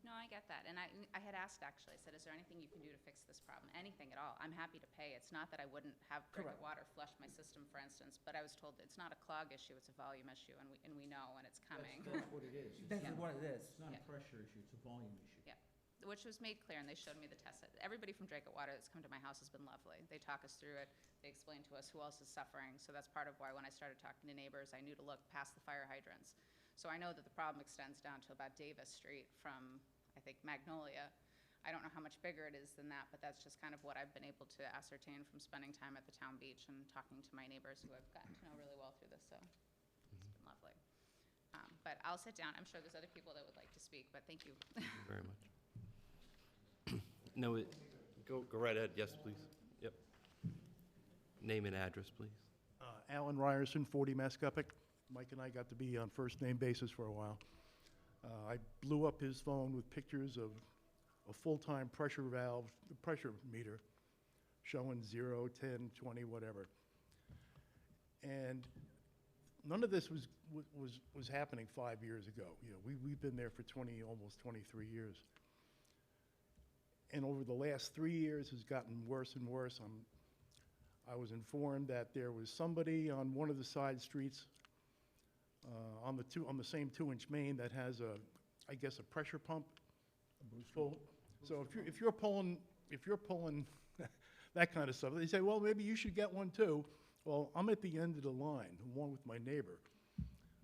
No, I get that. And I had asked actually, I said, is there anything you can do to fix this problem? Anything at all. I'm happy to pay. It's not that I wouldn't have cricket water flush my system, for instance, but I was told it's not a clog issue, it's a volume issue, and we know, and it's coming. That's what it is. That's what it is. It's not a pressure issue, it's a volume issue. Yeah, which was made clear, and they showed me the test. Everybody from Dracut Water that's come to my house has been lovely. They talk us through it. They explain to us who else is suffering. So that's part of why when I started talking to neighbors, I knew to look past the fire hydrants. So I know that the problem extends down to about Davis Street from, I think, Magnolia. I don't know how much bigger it is than that, but that's just kind of what I've been able to ascertain from spending time at the town beach and talking to my neighbors who I've gotten to know really well through this, so it's been lovely. But I'll sit down. I'm sure there's other people that would like to speak, but thank you. Thank you very much. No, go right ahead. Yes, please. Yep. Name and address, please. Alan Ryerson, 40 Mascuppick. Mike and I got to be on first name basis for a while. I blew up his phone with pictures of a full-time pressure valve, pressure meter, showing 0, 10, 20, whatever. And none of this was happening 5 years ago. You know, we've been there for almost 23 years. And over the last 3 years, it's gotten worse and worse. I was informed that there was somebody on one of the side streets on the same 2-inch main that has I guess a pressure pump. Full. So if you're pulling that kind of stuff, they say, well, maybe you should get one too. Well, I'm at the end of the line, along with my neighbor,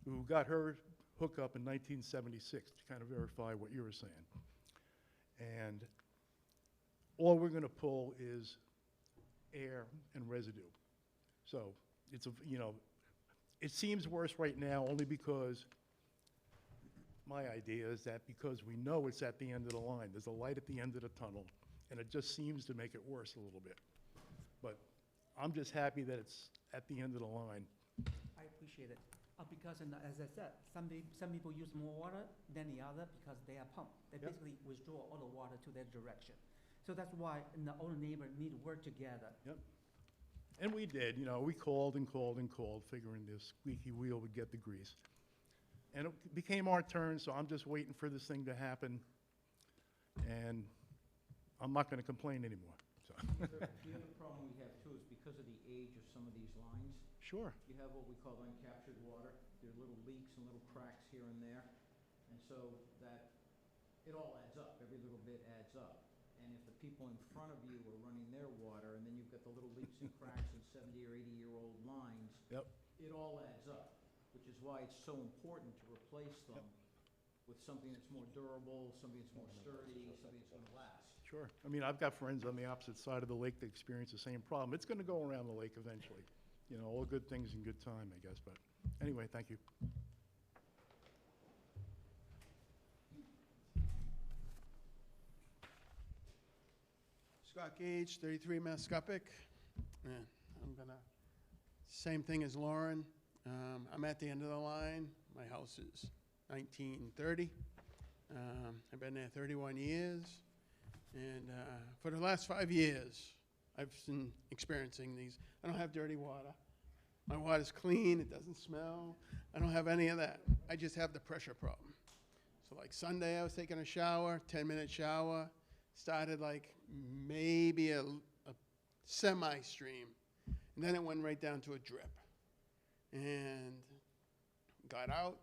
who got her hookup in 1976 to kind of verify what you were saying. And all we're going to pull is air and residue. So it's it seems worse right now only because my idea is that because we know it's at the end of the line, there's a light at the end of the tunnel, and it just seems to make it worse a little bit. But I'm just happy that it's at the end of the line. I appreciate it. Because as I said, some people use more water than the other because they are pumped. They Yep. basically withdraw all the water to their direction. So that's why all the neighbors need to work together. Yep. And we did, we called and called and called, figuring this squeaky wheel would get the grease. And it became our turn, so I'm just waiting for this thing to happen. And I'm not going to complain anymore. So. The other problem we have too is because of the age of some of these lines, Sure. you have what we call uncaptured water. There are little leaks and little cracks here and there. And so that, it all adds up. Every little bit adds up. And if the people in front of you are running their water, and then you've got the little leaks and cracks in 70 or 80-year-old lines, Yep. it all adds up, which is why it's so important to replace them with something that's more durable, something that's more sturdy, something that's going to last. Sure. I mean, I've got friends on the opposite side of the lake that experience the same problem. It's going to go around the lake eventually. All good things in good time, I guess. But anyway, thank you. Scott Gage, 33 Mascuppick. Same thing as Lauren. I'm at the end of the line. My house is 1930. I've been there 31 years. And for the last 5 years, I've been experiencing these. I don't have dirty water. My water's clean. It doesn't smell. I don't have any of that. I just have the pressure problem. So like Sunday, I was taking a shower, 10-minute shower. Started like maybe a semi-stream. And then it went right down to a drip. And got out.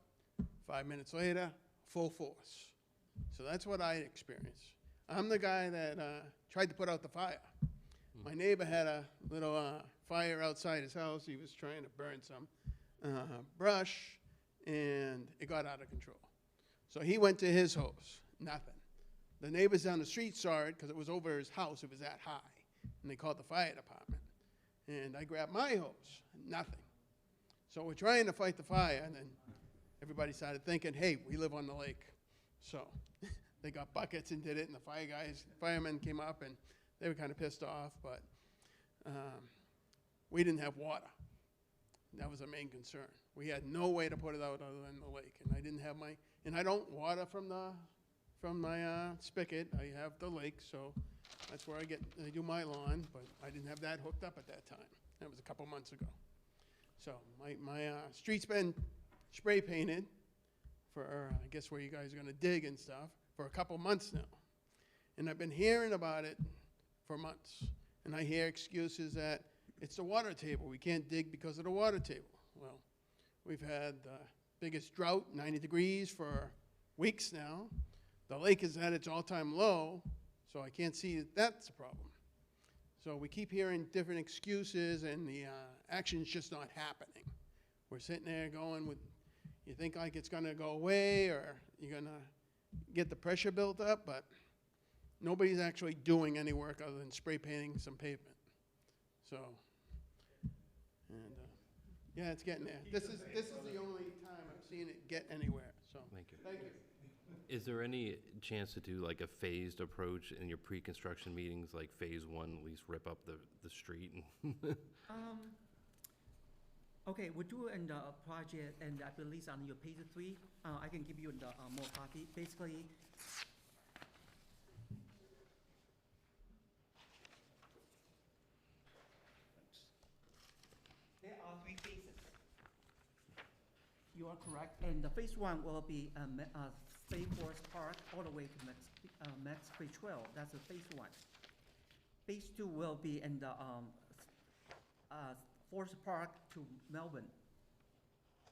5 minutes later, full force. So that's what I experienced. I'm the guy that tried to put out the fire. My neighbor had a little fire outside his house. He was trying to burn some brush, and it got out of control. So he went to his hose, nothing. The neighbors down the street saw it because it was over his house. It was that high, and they called the fire department. And I grabbed my hose, nothing. So we're trying to fight the fire, and then everybody started thinking, hey, we live on the lake. So they got buckets and did it, and the firemen came up, and they were kind of pissed off, but we didn't have water. That was the main concern. We had no way to put it out other than the lake, and I didn't have and I don't water from my spigot. I have the lake, so that's where I do my lawn, but I didn't have that hooked up at that time. That was a couple months ago. So my street's been spray painted for, I guess, where you guys are going to dig and stuff for a couple months now. And I've been hearing about it for months. And I hear excuses that it's the water table. We can't dig because of the water table. Well, we've had the biggest drought, 90 degrees for weeks now. The lake is at its all-time low, so I can't see that that's a problem. So we keep hearing different excuses, and the action's just not happening. We're sitting there going with, you think like it's going to go away, or you're going to get the pressure built up, but nobody's actually doing any work other than spray painting some pavement. So, and, yeah, it's getting there. This is the only time I've seen it get anywhere, so. Thank you. Thank you. Is there any chance to do like a phased approach in your pre-construction meetings, like phase one, at least rip up the street? Okay, we do in the project, and I believe on your page 3, I can give you the more copy. Basically, there are 3 phases. You are correct, and the phase 1 will be State Forest Park all the way to Max Bay Trail. That's the phase 1. Phase 2 will be in the Forest Park to Melbourne.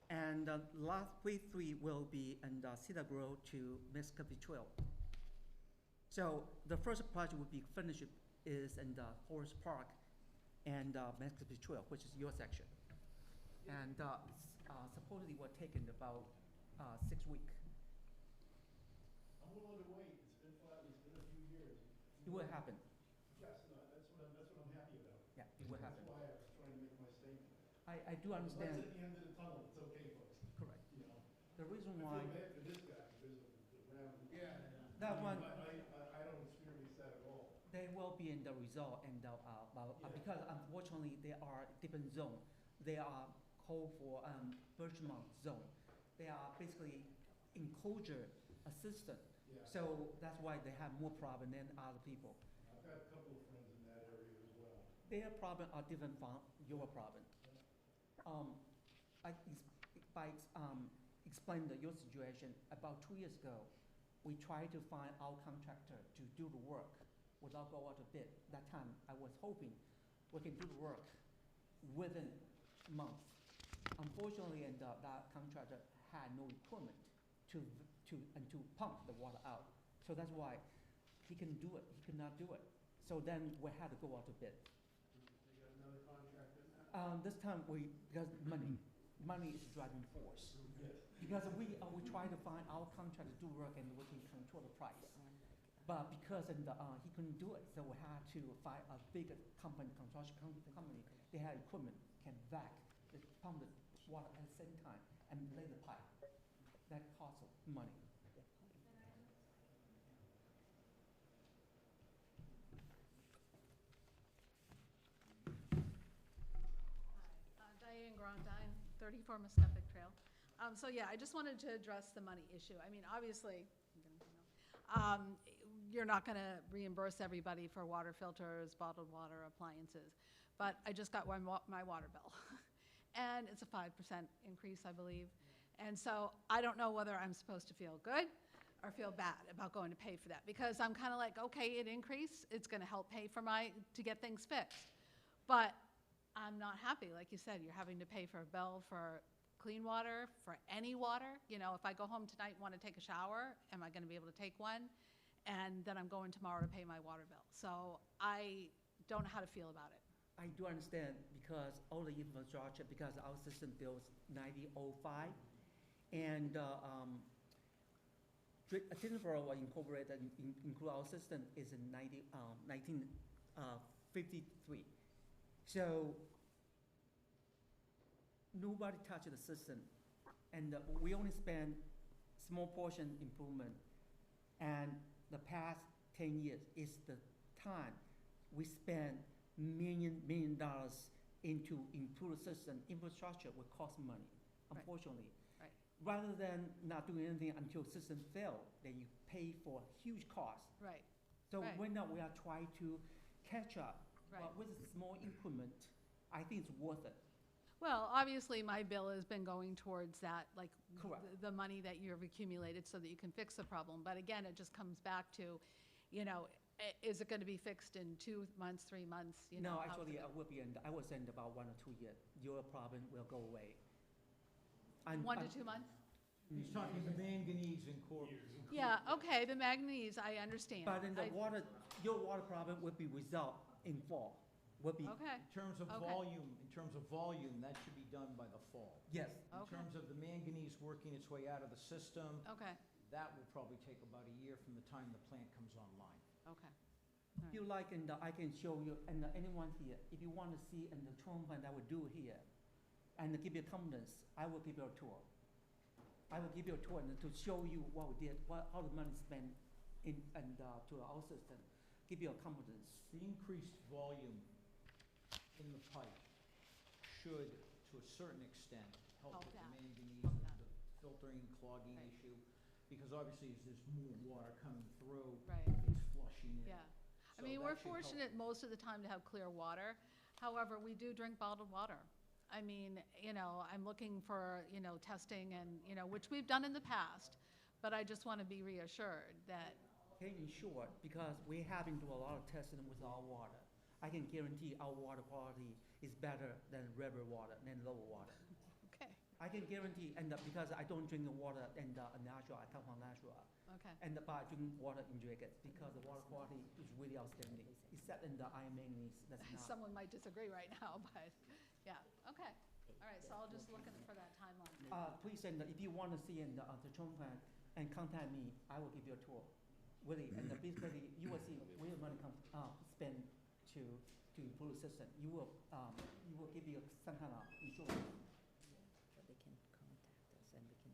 And last phase 3 will be in the Cedar Grove to Mississippi Trail. So the first project will be finished is in the Forest Park and Mississippi Trail, which is your section. And supposedly will take in about 6 weeks. I'm willing to wait. It's been a few years. It will happen. Yes, no, that's what I'm happy about. Yeah, it will happen. That's why I was trying to make my statement. I do understand. Once at the end of the tunnel, it's okay, folks. Correct. You know, The reason I why, feel bad for this guy because of the round. Yeah. that one, I don't experience that at all. they will be in the result and because unfortunately there are different zones. They are called for Birchmount zone. They are basically enclosure assistant. Yeah. So that's why they have more problem than other people. I've got a couple of friends in that area as well. Their problem are different from your problem. Explain your situation. About 2 years ago, we tried to find our contractor to do the work without go out to bid. That time, I was hoping we can do the work within months. Unfortunately, that contractor had no equipment to pump the water out. So that's why he can do it. He could not do it. So then we had to go out to bid. They got another contractor now? This time because money is driving force. Because we try to find our contractor to do work and we can control the price. But because he couldn't do it, so we had to find a bigger company, construction company. They had equipment, can vac, they pump the water at the same time and lay the pipe. That costs money. Diane Grondine, 34 Muscatpick Trail. So yeah, I just wanted to address the money issue. I mean, obviously, you're not going to reimburse everybody for water filters, bottled water, appliances, but I just got my water bill, and it's a 5% increase, I believe. And so I don't know whether I'm supposed to feel good or feel bad about going to pay for that, because I'm kind of like, okay, it increased, it's going to help pay for to get things fixed. But I'm not happy. Like you said, you're having to pay for a bill for clean water, for any water. You know, if I go home tonight and want to take a shower, am I going to be able to take one? And then I'm going tomorrow to pay my water bill. So I don't know how to feel about it. I do understand because all the infrastructure, because our system built 1905, and Tyngsborough was incorporated, include our system is in 1953. So nobody touched the system, and we only spend small portion improvement. And the past 10 years is the time we spend million dollars into improve the system. Infrastructure will cost money, unfortunately. Right. Rather than not doing anything until system fail, then you pay for huge cost. Right. So Right. right now we are trying to catch up. Right. But with a small increment, I think it's worth it. Well, obviously, my bill has been going towards that, like Correct. the money that you've accumulated so that you can fix the problem. But again, it just comes back to, you know, is it going to be fixed in 2 months, 3 months? You know, No, how's actually, it- I will send about 1 or 2 years. Your problem will go away. 1 to 2 months? He's talking the manganese in core. Yeah, okay, the manganese, I understand. But in the water, your water problem will be resolved in fall. Will be, Okay, In terms of Okay. volume, that should be done by the fall. yes. In Okay. terms of the manganese working its way out of the system, okay, That will probably take about a year from the time the plant comes online. Okay. If you like, and I can show you, and anyone here, if you want to see and the tour plan, I will do here, and give you confidence, I will give you a tour. I will give you a tour and to show you what we did, how the money spent in, and to our system, give you a confidence. The increased volume in the pipe should, to a certain extent, help Help with the that. manganese Help and that. the filtering, clogging Right. issue, because obviously as there's more water coming through, Right. it's flushing it. Yeah. I So mean, that we're should help. fortunate most of the time to have clear water. However, we do drink bottled water. I mean, I'm looking for, testing and, which we've done in the past, but I just want to be reassured that, Can ensure, because we have been doing a lot of testing with our water. I can guarantee our water quality is better than river water, than lower water. okay, I can guarantee, and because I don't drink the water and natural, I come from natural. okay. And but I drink water in jackets because the water quality is really outstanding, except in the iron manganese, that's not. Someone might disagree right now, but, yeah, okay. All right, so I'll just look for that timeline. Please, and if you want to see in the tour plan, and contact me, I will give you a tour. Really, and basically, you will see where money comes, spent to improve the system. You will give you some kind of insurance. But they can contact us and we can.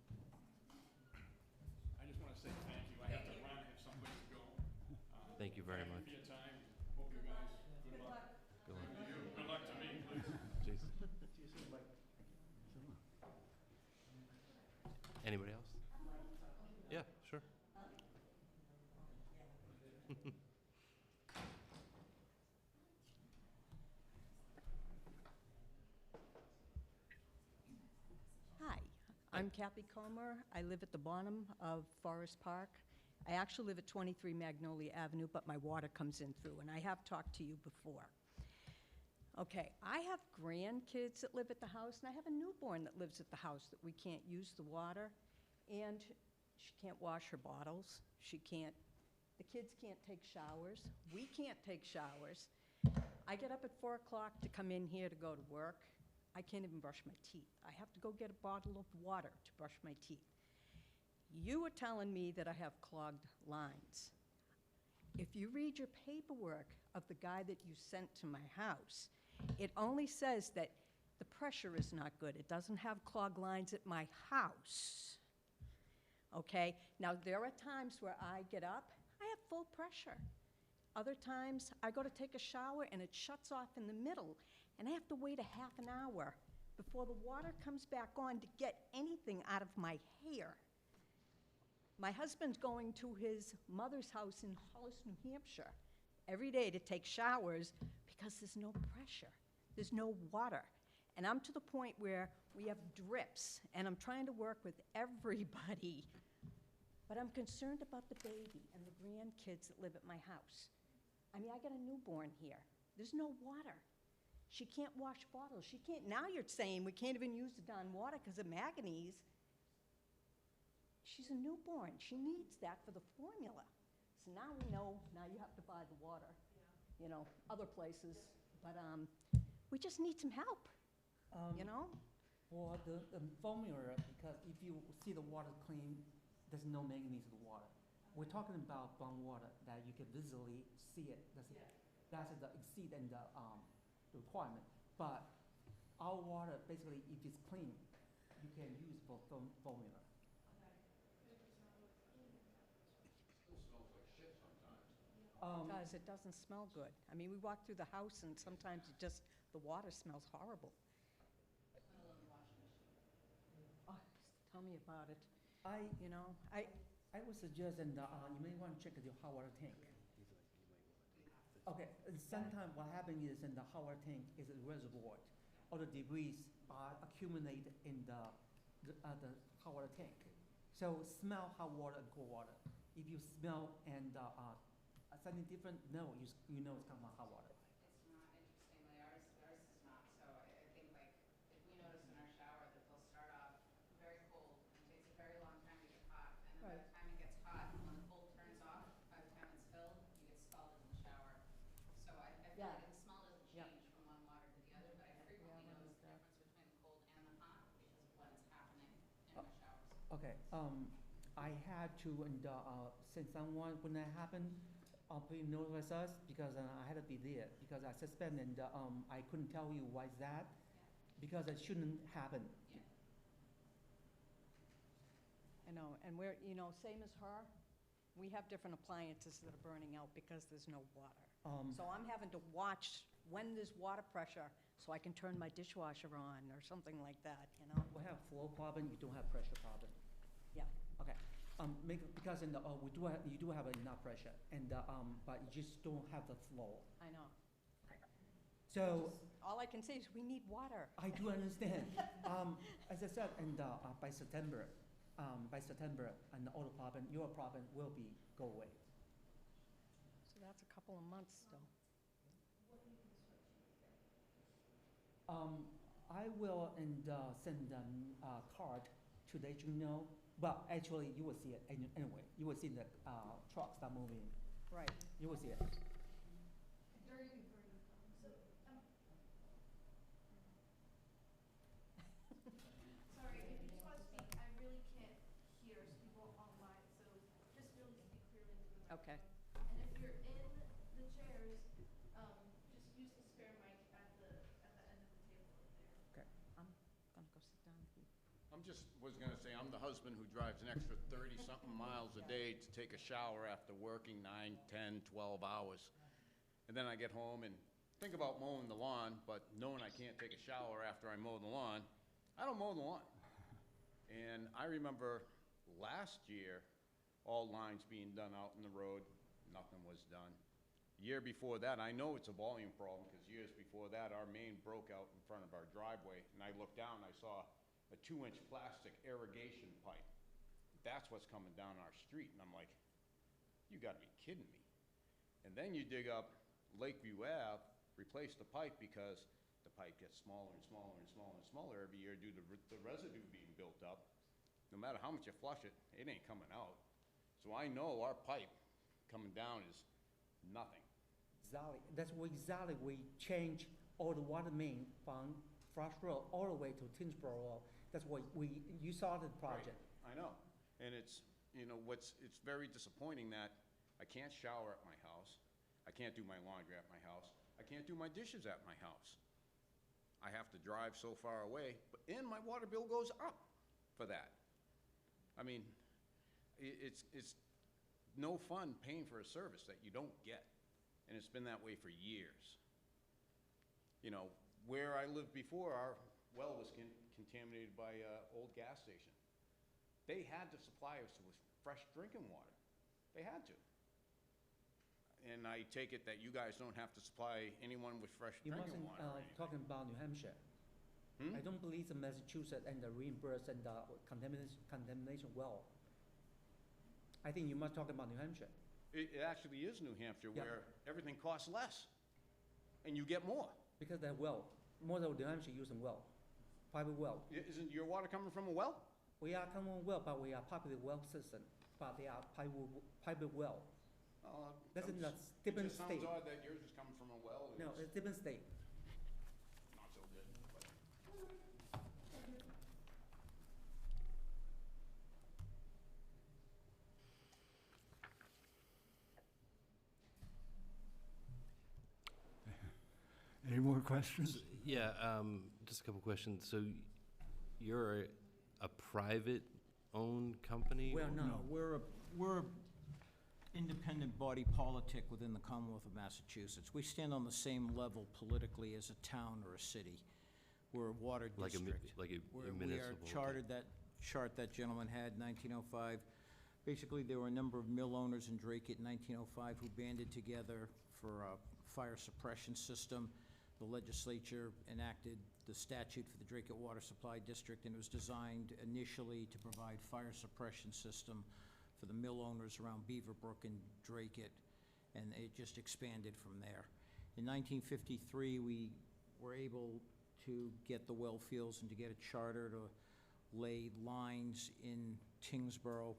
I just want to say thank you. I have to run, I have someplace to go. Thank you very much. For your time. Hope you guys, good luck. Good luck. To you. Good luck to me, please. Jason. Anybody else? Yeah, sure. Hi, I'm Kathy Comer. I live at the bottom of Forest Park. I actually live at 23 Magnolia Avenue, but my water comes in through, and I have talked to you before. Okay, I have grandkids that live at the house, and I have a newborn that lives at the house that we can't use the water, and she can't wash her bottles. The kids can't take showers. We can't take showers. I get up at 4 o'clock to come in here to go to work. I can't even brush my teeth. I have to go get a bottle of water to brush my teeth. You were telling me that I have clogged lines. If you read your paperwork of the guy that you sent to my house, it only says that the pressure is not good. It doesn't have clogged lines at my house. Okay? Now, there are times where I get up, I have full pressure. Other times, I go to take a shower and it shuts off in the middle, and I have to wait a half an hour before the water comes back on to get anything out of my hair. My husband's going to his mother's house in Hollis, New Hampshire, every day to take showers because there's no pressure. There's no water. And I'm to the point where we have drips, and I'm trying to work with everybody. But I'm concerned about the baby and the grandkids that live at my house. I mean, I got a newborn here. There's no water. She can't wash bottles. She can't, now you're saying we can't even use the darn water because of manganese. She's a newborn. She needs that for the formula. So now we know, now you have to buy the water, other places. But we just need some help, For the formula, because if you see the water clean, there's no manganese in the water. We're talking about brown water that you can visually see it. That's the exceed and the requirement. But our water, basically, if it's clean, you can use for formula. Because it doesn't smell good. I mean, we walk through the house and sometimes the water smells horrible. Oh, tell me about it. I would suggest, and you may want to check your hot water tank. Okay, and sometimes what happens is in the hot water tank is a reservoir. All the debris are accumulated in the hot water tank. So smell hot water and cold water. If you smell and something different, no, you know it's coming from hot water. It's not, interestingly, ours is not. So I think like if we notice in our shower that they'll start off very cold and takes a very long time to get hot. And then by the time it gets hot, when the cold turns off, by the time it's filled, you get scalded in the shower. So I feel like the smell doesn't change from one water to the other, but I frequently notice the difference between the cold and the hot because of when it's happening in my showers. Okay, I had to, send someone when that happened, please notice us, because I had to be there, because I suspect, I couldn't tell you why is that, because it shouldn't happen. I know, and we're, you know, same as her, we have different appliances that are burning out because there's no water. So I'm having to watch when there's water pressure, so I can turn my dishwasher on or something like that, you know? We have flow problem, you don't have pressure problem. Yeah. Okay, because you do have enough pressure, but you just don't have the flow. I know. So, All I can say is we need water. I do understand. As I said, by September, and all the problem, your problem will go away. So that's a couple of months still. I will send them a card to let you know. Well, actually, you will see it anyway. You will see the trucks that moving. Right. You will see it. Sorry, if you just want to speak, I really can't hear people online, so just really speak clearly into the Okay. microphone. And if you're in the chairs, just use the spare mic at the end of the table over there. Okay. I'm gonna go sit down with you. I'm just, was gonna say, I'm the husband who drives an extra 30-something miles a day to take a shower after working 9, 10, 12 hours. And then I get home and think about mowing the lawn, but knowing I can't take a shower after I mow the lawn, I don't mow the lawn. And I remember last year, all lines being done out in the road, nothing was done. Year before that, I know it's a volume problem, because years before that, our main broke out in front of our driveway, and I looked down, I saw a 2-inch plastic irrigation pipe. That's what's coming down our street, and I'm like, you gotta be kidding me. And then you dig up Lakeview Ave, replace the pipe, because the pipe gets smaller and smaller and smaller and smaller every year due to the residue being built up. No matter how much you flush it, it ain't coming out. So I know our pipe coming down is nothing. Exactly. That's what exactly we change all the water main from Frost Road all the way to Tyngsborough Road. That's what you saw the project. Right. I know. And it's, you know, it's very disappointing that I can't shower at my house. I can't do my laundry at my house. I can't do my dishes at my house. I have to drive so far away, and my water bill goes up for that. I mean, it's no fun paying for a service that you don't get, and it's been that way for years. You know, where I lived before, our well was contaminated by an old gas station. They had to supply us with fresh drinking water. They had to. And I take it that you guys don't have to supply anyone with fresh You drinking mustn't water or anything. talking about New Hampshire. I don't believe the Massachusetts and the reimburse and the contamination well. I think you must talk about New Hampshire. It actually is New Hampshire, Yeah. where everything costs less, and you get more. Because they're well, more of New Hampshire using well, private well. Isn't your water coming from a well? We are common well, but we are public well system, but they are private well. That's in a different It just state. sounds odd that yours is coming from a well. No, it's different state. Not so good, but. Any more questions? Yeah, just a couple questions. So you're a private-owned company? Well, no. No, we're a independent body politic within the Commonwealth of Massachusetts. We stand on the same level politically as a town or a city. We're a water Like a, district. like a We are municipal? chartered, that chart that gentleman had, 1905. Basically, there were a number of mill owners in Drake in 1905 who banded together for a fire suppression system. The legislature enacted the statute for the Drake Water Supply District, and it was designed initially to provide fire suppression system for the mill owners around Beaverbrook and Drake, and it just expanded from there. In 1953, we were able to get the well fields and to get a charter to lay lines in Tyngsborough.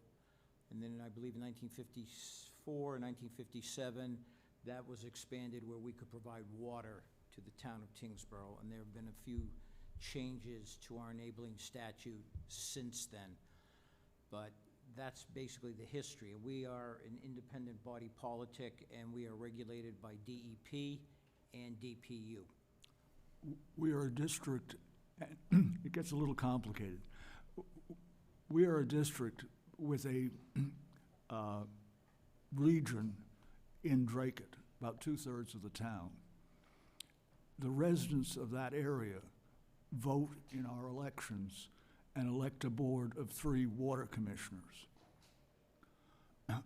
And then I believe in 1954, 1957, that was expanded where we could provide water to the town of Tyngsborough. And there have been a few changes to our enabling statute since then. But That's basically the history. We are an independent body politic, and we are regulated by DEP and DPU. We are a district, it gets a little complicated. We are a district with a region in Dracut, about 2/3 of the town. The residents of that area vote in our elections and elect a board of 3 water commissioners.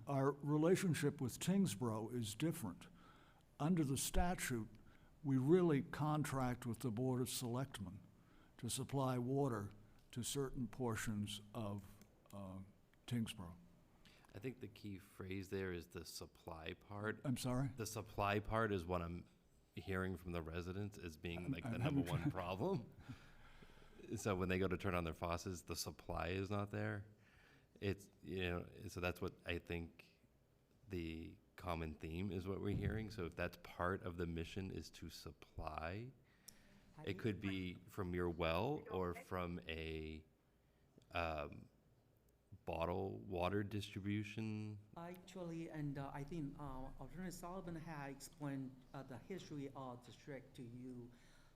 Our relationship with Tyngsborough is different. Under the statute, we really contract with the Board of Selectmen to supply water to certain portions of Tyngsborough. I think the key phrase there is the supply part. I'm sorry? The supply part is what I'm hearing from the residents as being like the I'm number having one problem. So when they go to turn on their faucets, the supply is not there. It's, so that's what I think the common theme is what we're hearing. So if that's part of the mission is to supply, it could be from your well or from a bottle water distribution. Actually, and I think Attorney Sullivan had explained the history of the district to you,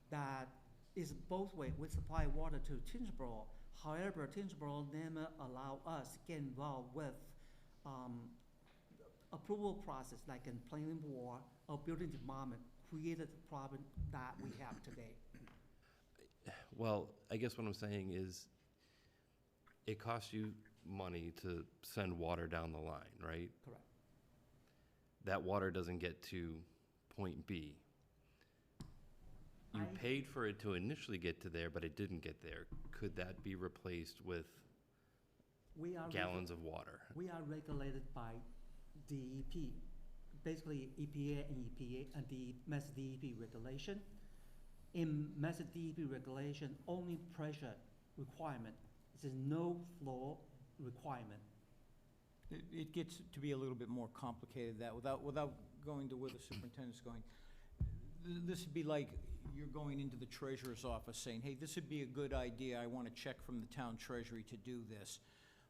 that is both ways. We supply water to Tyngsborough. However, Tyngsborough never allow us to get involved with approval process, like in planning board or building department, created the problem that we have today. Well, I guess what I'm saying is it costs you money to send water down the line, right? Correct. That water doesn't get to point B. You paid for it to initially get to there, but it didn't get there. Could that be replaced with gallons of water? We are regulated by DEP, basically EPA and the Mass DEP regulation. In Mass DEP regulation, only pressure requirement. There's no flow requirement. It gets to be a little bit more complicated that without going to where the superintendent's going. This would be like you're going into the treasurer's office saying, hey, this would be a good idea. I want a check from the town treasury to do this.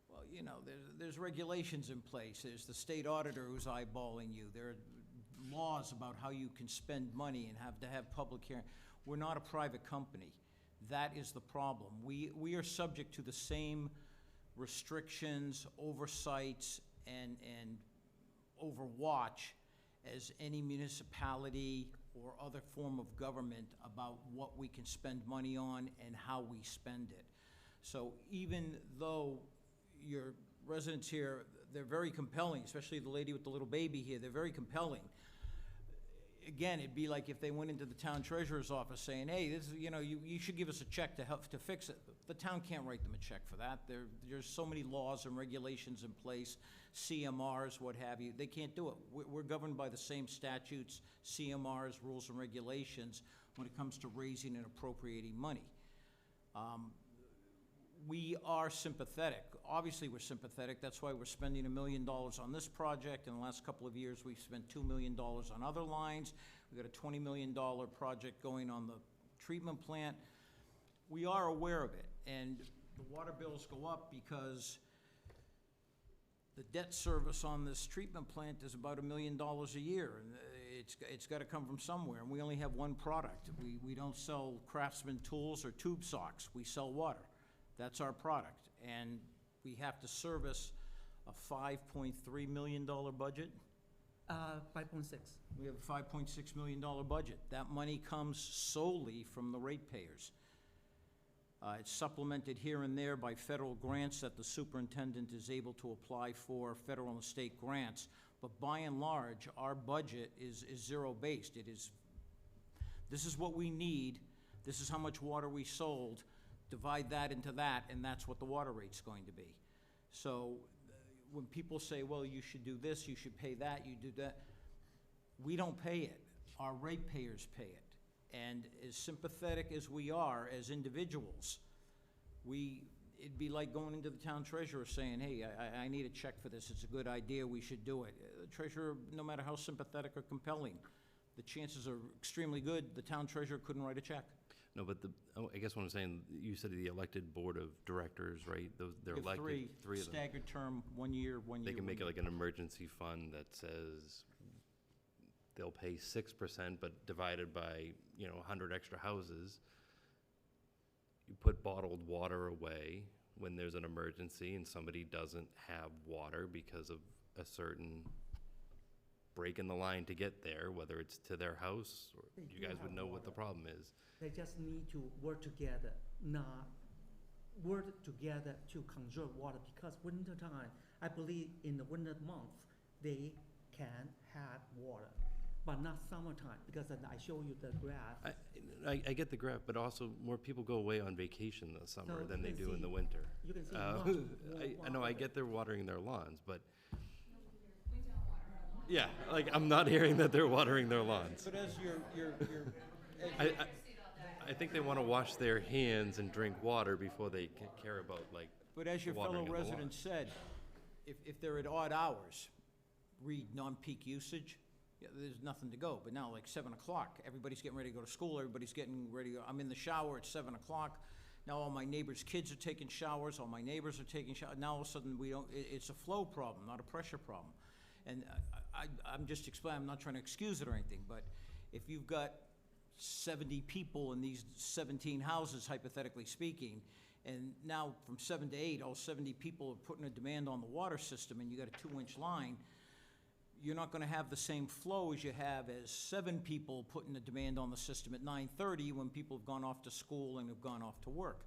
Well, there's regulations in place. There's the state auditor who's eyeballing you. There are laws about how you can spend money and have to have public hearing. We're not a private company. That is the problem. We are subject to the same restrictions, oversights, and overwatch as any municipality or other form of government about what we can spend money on and how we spend it. So even though your residents here, they're very compelling, especially the lady with the little baby here, they're very compelling. Again, it'd be like if they went into the town treasurer's office saying, hey, this is, you should give us a check to help to fix it. The town can't write them a check for that. There's so many laws and regulations in place, CMRs, what have you. They can't do it. We're governed by the same statutes, CMRs, rules and regulations when it comes to raising and appropriating money. We are sympathetic. Obviously, we're sympathetic. That's why we're spending $1 million on this project. In the last couple of years, we've spent $2 million on other lines. We've got a $20 million project going on the treatment plant. We are aware of it, and the water bills go up because the debt service on this treatment plant is about $1 million a year, and it's got to come from somewhere, and we only have one product. We don't sell Craftsman tools or tube socks. We sell water. That's our product, and we have to service a $5.3 million budget. 5.6. We have a $5.6 million budget. That money comes solely from the ratepayers. It's supplemented here and there by federal grants that the superintendent is able to apply for, federal and state grants. But by and large, our budget is zero-based. This is what we need, this is how much water we sold, divide that into that, and that's what the water rate's going to be. So when people say, well, you should do this, you should pay that, you do that, we don't pay it. Our ratepayers pay it. And as sympathetic as we are as individuals, it'd be like going into the town treasurer saying, hey, I need a check for this, it's a good idea, we should do it. The treasurer, no matter how sympathetic or compelling, the chances are extremely good the town treasurer couldn't write a check. No, but I guess what I'm saying, you said the elected board of directors, right? They're You have elected, three of them. staggered term, 1 year, 1 year. They can make it 1 like an emergency fund that says they'll pay 6%, but divided by, 100 extra houses. You put bottled water away when there's an emergency and somebody doesn't have water because of a certain break in the line to get there, whether it's to their house, or They you do guys would have know what the water. problem is. They just need to work together, not work together to conserve water, because winter time, I believe in the winter month, they can have water, but not summertime, because then I show you the graph. I get the graph, but also more people go away on vacation this summer So than you they can do in see- the winter. You can see Uh, much more I know, I water. get they're watering their lawns, but, yeah, like, I'm not hearing that they're watering their lawns. But as I think they want to wash their hands and drink water before they care about, like, But as your watering fellow of the lawn. resident said, if they're at odd hours, read non-peak usage, yeah, there's nothing to go. But now, like 7 o'clock, everybody's getting ready to go to school, everybody's getting ready, I'm in the shower at 7 o'clock. Now all my neighbors' kids are taking showers, all my neighbors are taking showers. Now all of a sudden, it's a flow problem, not a pressure problem. And I'm just explaining, I'm not trying to excuse it or anything, but if you've got 70 people in these 17 houses, hypothetically speaking, and now from 7 to 8, all 70 people are putting a demand on the water system, and you got a 2-inch line, you're not gonna have the same flow as you have as 7 people putting a demand on the system at 9:30 when people have gone off to school and have gone off to work.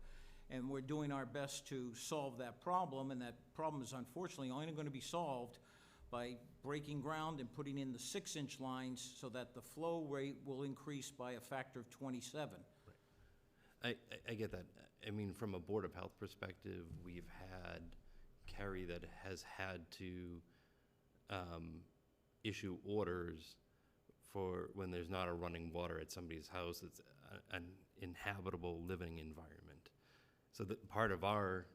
And we're doing our best to solve that problem, and that problem is unfortunately only gonna be solved by breaking ground and putting in the 6-inch lines so that the flow rate will increase by a factor of 27. I get that. I mean, from a Board of Health perspective, we've had Kerry that has had to issue orders for when there's not a running water at somebody's house, it's an inhabitable living environment. So that part of our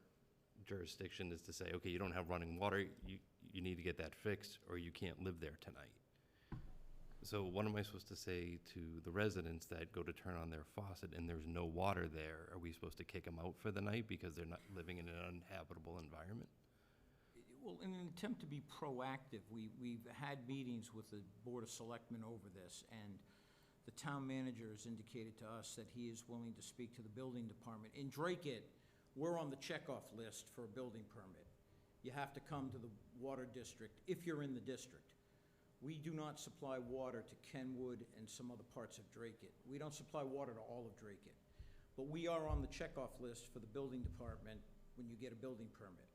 jurisdiction is to say, okay, you don't have running water, you need to get that fixed, or you can't live there tonight. So what am I supposed to say to the residents that go to turn on their faucet and there's no water there? Are we supposed to kick them out for the night because they're not living in an uninhabitable environment? Well, in an attempt to be proactive, we've had meetings with the Board of Selectmen over this, and the town manager has indicated to us that he is willing to speak to the building department. In Drake, we're on the checkoff list for a building permit. You have to come to the water district if you're in the district. We do not supply water to Kenwood and some other parts of Drake. We don't supply water to all of Drake. But we are on the checkoff list for the building department when you get a building permit.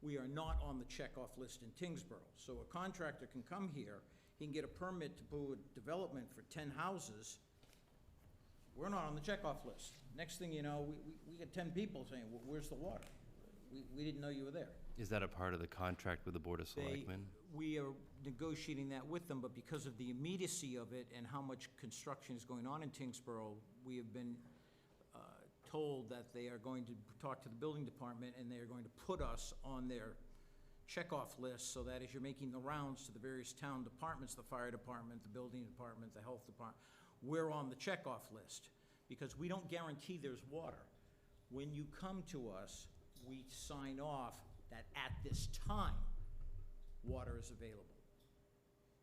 We are not on the checkoff list in Tyngsborough. So a contractor can come here, he can get a permit to do a development for 10 houses. We're not on the checkoff list. Next thing you know, we get 10 people saying, "Well, where's the water? We didn't know you were there." Is that a part of the contract with the Board of Selectmen? We are negotiating that with them, but because of the immediacy of it and how much construction is going on in Tyngsborough, we have been told that they are going to talk to the building department, and they are going to put us on their checkoff list, so that as you're making the rounds to the various town departments, the fire department, the building department, the health department, we're on the checkoff list, because we don't guarantee there's water. When you come to us, we sign off that at this time, water is available.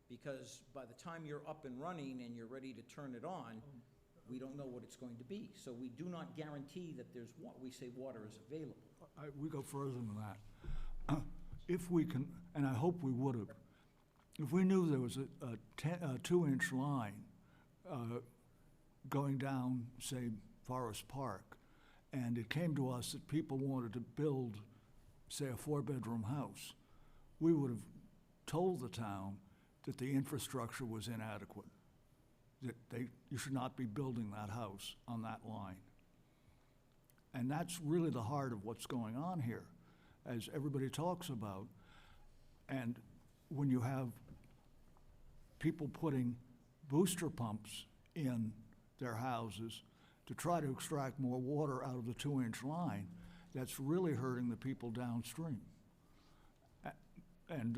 Because by the time you're up and running and you're ready to turn it on, we don't know what it's going to be. So we do not guarantee that there's we say water is available. We go further than that. If we can, and I hope we would have, if we knew there was a 2-inch line going down, say, Forest Park, and it came to us that people wanted to build, say, a 4-bedroom house, we would have told the town that the infrastructure was inadequate, that you should not be building that house on that line. And that's really the heart of what's going on here, as everybody talks about. And when you have people putting booster pumps in their houses to try to extract more water out of the 2-inch line, that's really hurting the people downstream. And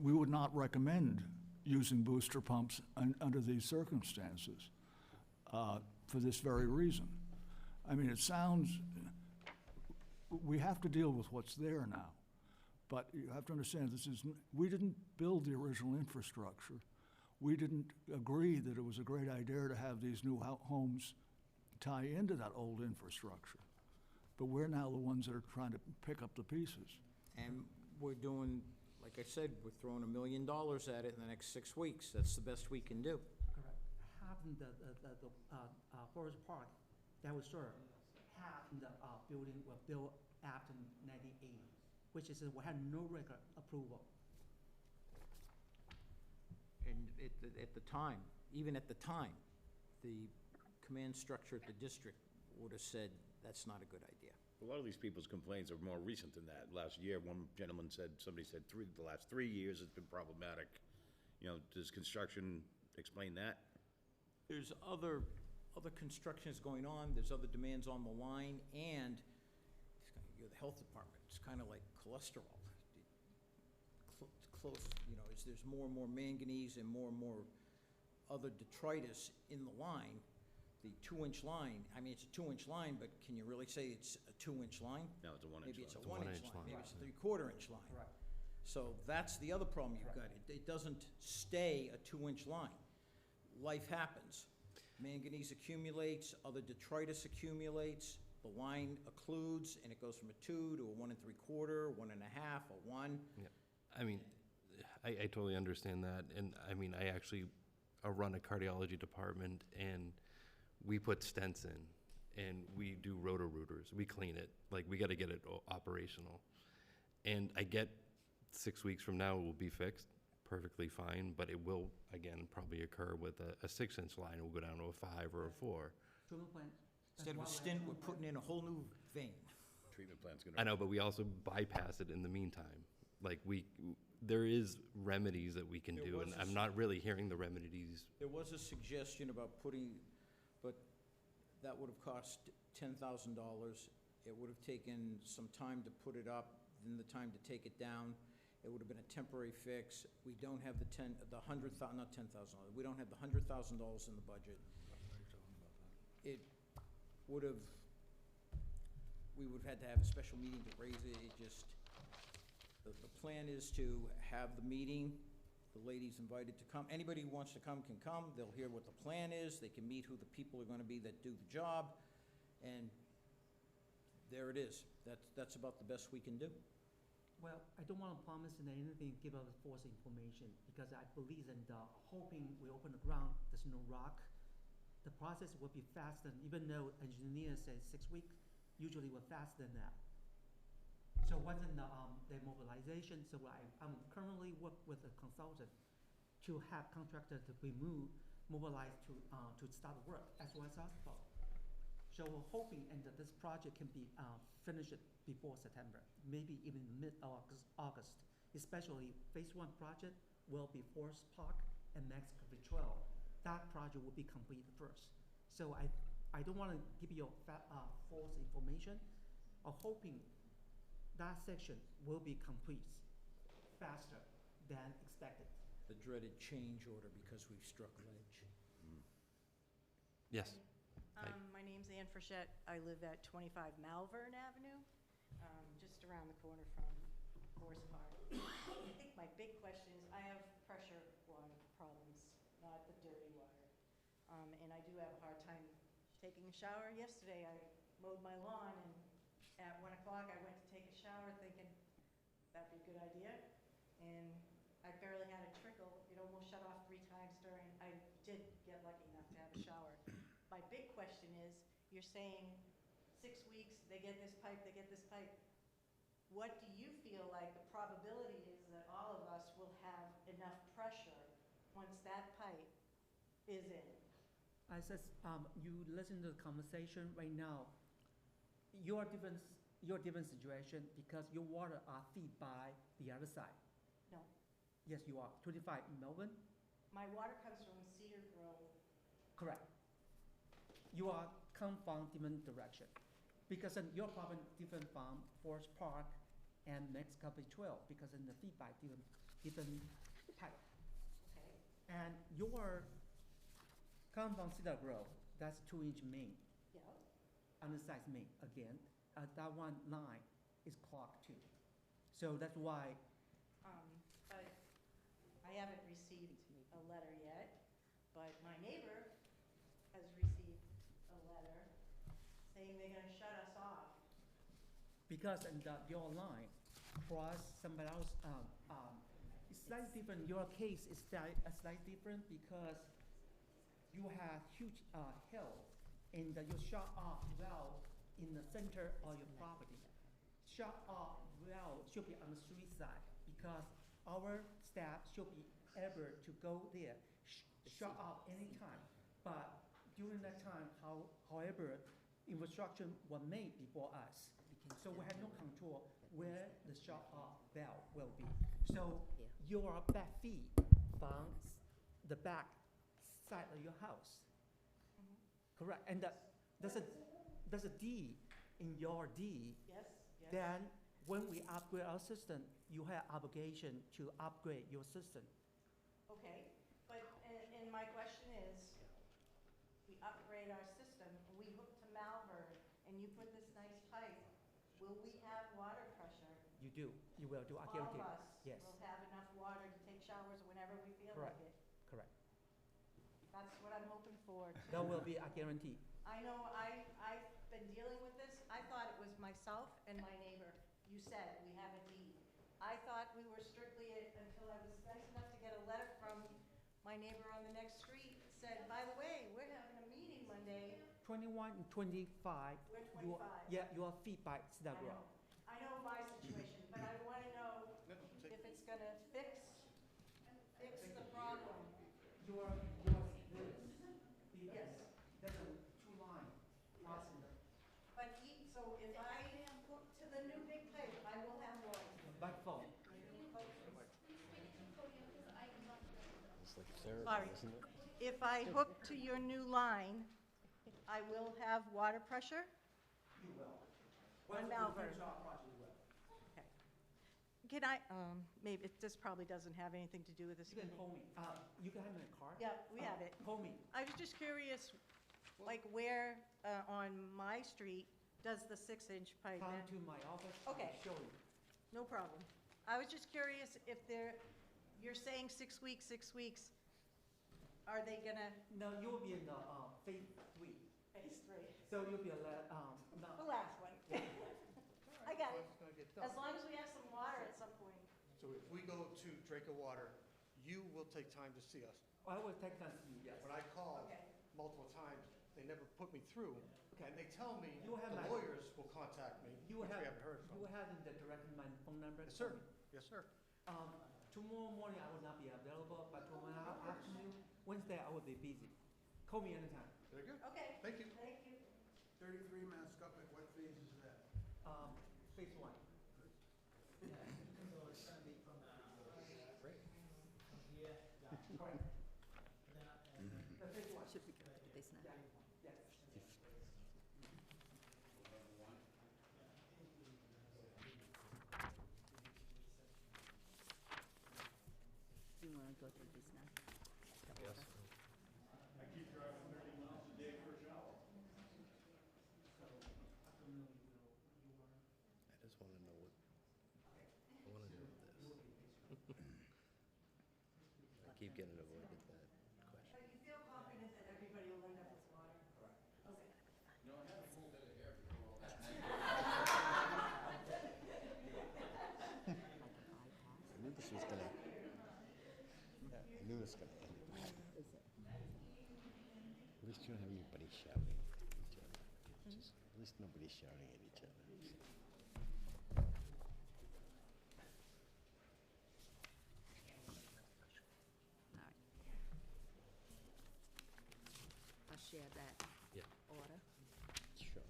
we would not recommend using booster pumps under these circumstances. for this very reason. I mean, it sounds, we have to deal with what's there now. But you have to understand, we didn't build the original infrastructure. We didn't agree that it was a great idea to have these new homes tie into that old infrastructure. But we're now the ones that are trying to pick up the pieces. And we're doing, like I said, we're throwing $1 million at it in the next 6 weeks. That's the best we can do. Correct. Half in the Forest Park that was served, half in the building were built after 1980, which is, we had no record approval. And at the time, even at the time, the command structure at the district would have said, that's not a good idea. A lot of these people's complaints are more recent than that. Last year, one gentleman said, somebody said the last 3 years it's been problematic. You know, does construction explain that? There's other constructions going on, there's other demands on the line, and you're the health department. It's kind of like cholesterol. Close, you know, there's more and more manganese and more other detritus in the line. The 2-inch line, I mean, it's a 2-inch line, but can you really say it's a 2-inch line? No, it's a 1-inch line. Maybe it's a 1-inch line, maybe it's a 3/4-inch line. Right. So that's the other problem you've got. It doesn't stay a 2-inch line. Life happens. Manganese accumulates, other detritus accumulates, the line occludes, and it goes from a 2 to a 1 3/4, 1 1/2, a 1. Yeah. I mean, I totally understand that, and I mean, I actually run a cardiology department, and we put stents in, and we do roto-rooters. We clean it. Like, we got to get it operational. And I get 6 weeks from now it will be fixed perfectly fine, but it will, again, probably occur with a 6-inch line. It will go down to a 5 or a 4. Treatment plant. Instead of a stent, we're putting in a whole new vein. Treatment plant's gonna. I know, but we also bypass it in the meantime. Like, there is remedies that we can There do, was and a I'm not really hearing the remedies. There was a suggestion about but that would have cost $10,000. It would have taken some time to put it up, then the time to take it down. It would have been a temporary fix. We don't have not $10,000. We don't have the $100,000 in the budget. It would have, we would have had to have a special meeting to raise it. It just, the plan is to have the meeting. The lady's invited to come. Anybody who wants to come can come. They'll hear what the plan is. They can meet who the people are going to be that do the job. And there it is. That's about the best we can do. Well, I don't want to promise anything, give out false information, because I believe in hoping we open the ground, there's no rock. The process will be faster, even though engineers say 6 weeks, usually we're faster than that. So once in the mobilization, so I'm currently work with a consultant to have contractor to mobilize to start work as soon as possible. So we're hoping that this project can be finished before September, maybe even mid-August. Especially phase 1 project will be Forest Park and Max Cover 12. That project will be completed first. So I don't want to give you false information. I'm hoping that section will be complete faster than expected. The dreaded change order because we've struck ledge. Yes. My name's Ann Frechette. I live at 25 Malvern Avenue, just around the corner from Forest Park. I think my big question is, I have pressure water problems, not the dirty water. And I do have a hard time taking a shower. Yesterday, I mowed my lawn, and at 1 o'clock, I went to take a shower thinking that'd be a good idea. And I barely had a trickle. It almost shut off 3 times during, I did get lucky enough to have a shower. My big question is, you're saying 6 weeks, they get this pipe, they get this pipe. What do you feel like the probability is that all of us will have enough pressure once that pipe is in? I said, you listen to the conversation right now. Your different situation because your water are feed by the other side. No. Yes, you are. 25 in Melbourne? My water comes from Cedar Grove. Correct. You are come from different direction because in your problem different from Forest Park and Max Cover 12 because in the feedback different pipe. Okay. And your come from Cedar Grove, that's 2-inch main, Yeah. undersized main again. That one line is clogged too. So that's why, But I haven't received a letter yet, but my neighbor has received a letter saying they're gonna shut us off. because your line cross somebody else, it's slightly different. Your case is slightly different because you have huge hill and you shut off well in the center of your property. Shut off well should be on the street side because our staff should be able to go there, shut off anytime. But during that time, however, infrastructure was made before us. So we have no control where the shut off valve will be. So your back feet from the back side of your house. Correct, and there's a D in your D. Yes, yes. Then when we upgrade our system, you have obligation to upgrade your system. Okay, but, and my question is, we upgrade our system, we hook to Malvern, and you put this nice pipe, will we have water pressure? You do, you will do, I All guarantee. of us Yes, will have enough water to take showers whenever we feel like Correct. it. correct. That's what I'm hoping for. That will be, I guarantee. I know, I've been dealing with this, I thought it was myself and my neighbor. You said we have a deed. I thought we were strictly, until I was nice enough to get a letter from my neighbor on the next street, said, by the way, we're having a meeting Monday. 21 and 25. We're you 25. are- Yeah, you are feedback that I road. know. I know my situation, but I want to know if it's going to fix the problem. Your this. Yes. There's a two line crossing. But so if I hook to the new big pipe, I will have water. By phone. It's like therapy, Sorry. isn't it? If I hook to your new line, I will have water pressure? You will. On Once we Malvern. finish our project, you will. Okay. Can I, maybe, this probably doesn't have anything to do with this You can meeting. call me. You can have my card. Yeah, we have it. Call me. I was just curious, like where, on my street, does the 6-inch pipe Come end? to my office. Okay. I'll show you. No problem. I was just curious if you're saying 6 weeks, 6 weeks, are they gonna, No, you will be in the phase 3. phase 3? So you'll be a no. The last one. I got it. It's gonna get As done. long as we have some water at some point. So if we go to Draco Water, you will take time to see us. I will take time to you, yes. When I called Okay. multiple times, they never put me through, and they tell me You have the my- lawyers will contact me, You which have, we haven't heard from. you have the direct my phone number? Yes, sir. Yes, sir. Tomorrow morning I will not be available, but tomorrow afternoon, Wednesday I will be busy. Call me anytime. Very good. Okay. Thank you. Thank you. 33 Mascopic, what phase is that? Phase 1. Correct. The phase 1. Should be good with this now. Yes. You wanna go through this now? Yes. I keep driving 30 miles a day for a shower. I just want to know what, I want to know this. I keep getting avoided that question. But you feel confident that everybody will end up with water? Okay. I knew this was gonna, yeah, I knew this was gonna end. At least you don't have anybody shouting at each other. Just, at least nobody's shouting at each other. All right. I'll share that Yeah. order. Sure.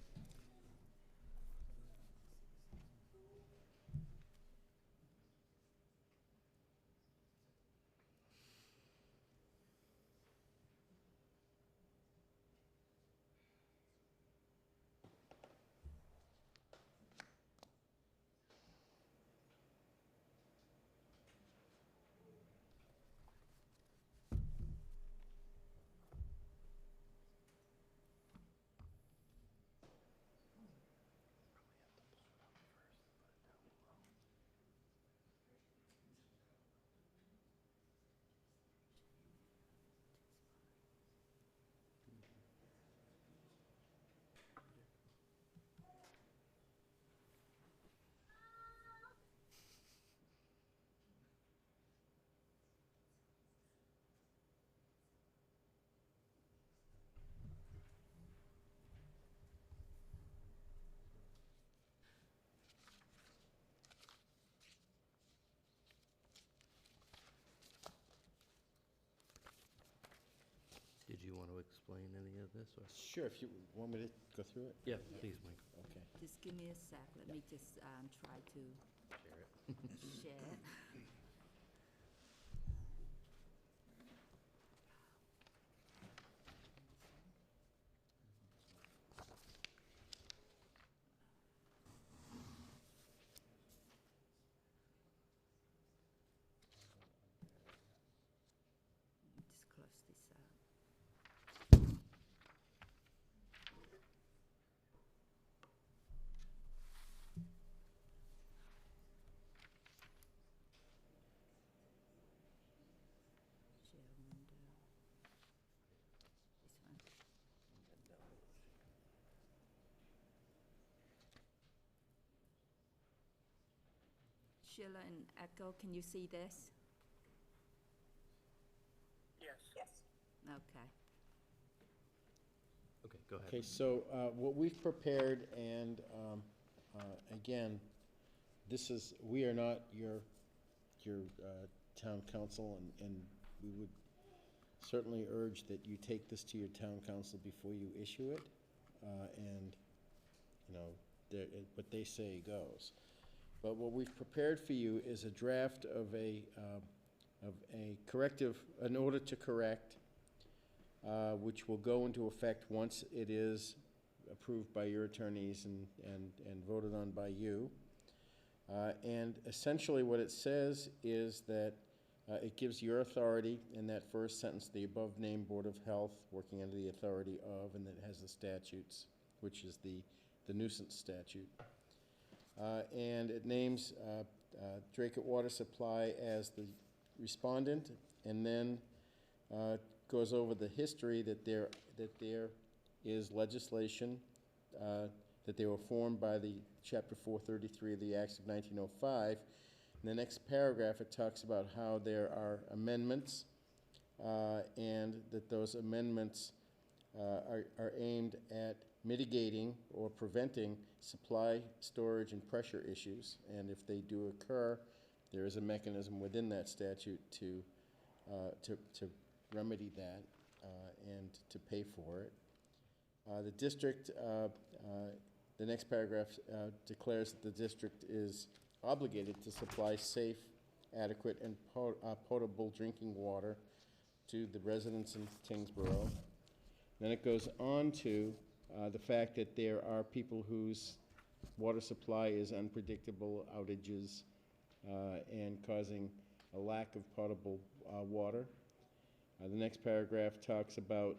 explain any of this, or? Sure, if you want me to go through it? Yeah, please, Mike. Okay. Just give me a sec, let me just try to Share it. share it. Let me just close this out. Share window. This one. Sheila and Echo, can you see this? Yes. Okay. Okay, go ahead. Okay, so what we've prepared, and again, this is, we are not your town council, and we would certainly urge that you take this to your town council before you issue it, and, you know, what they say goes. But what we've prepared for you is a draft of a corrective, an order to correct, which will go into effect once it is approved by your attorneys and voted on by you. And essentially what it says is that it gives your authority, in that first sentence, the above-named Board of Health, working under the authority of, and it has the statutes, which is the nuisance statute. And it names Dracut Water Supply as the respondent, and then goes over the history that there is legislation, that they were formed by the Chapter 433 of the Acts of 1905. In the next paragraph, it talks about how there are amendments, and that those amendments are aimed at mitigating or preventing supply, storage, and pressure issues. And if they do occur, there is a mechanism within that statute to remedy that and to pay for it. The district, the next paragraph declares that the district is obligated to supply safe, adequate, and potable drinking water to the residents in Tyngsborough. Then it goes on to the fact that there are people whose water supply is unpredictable outages and causing a lack of potable water. The next paragraph talks about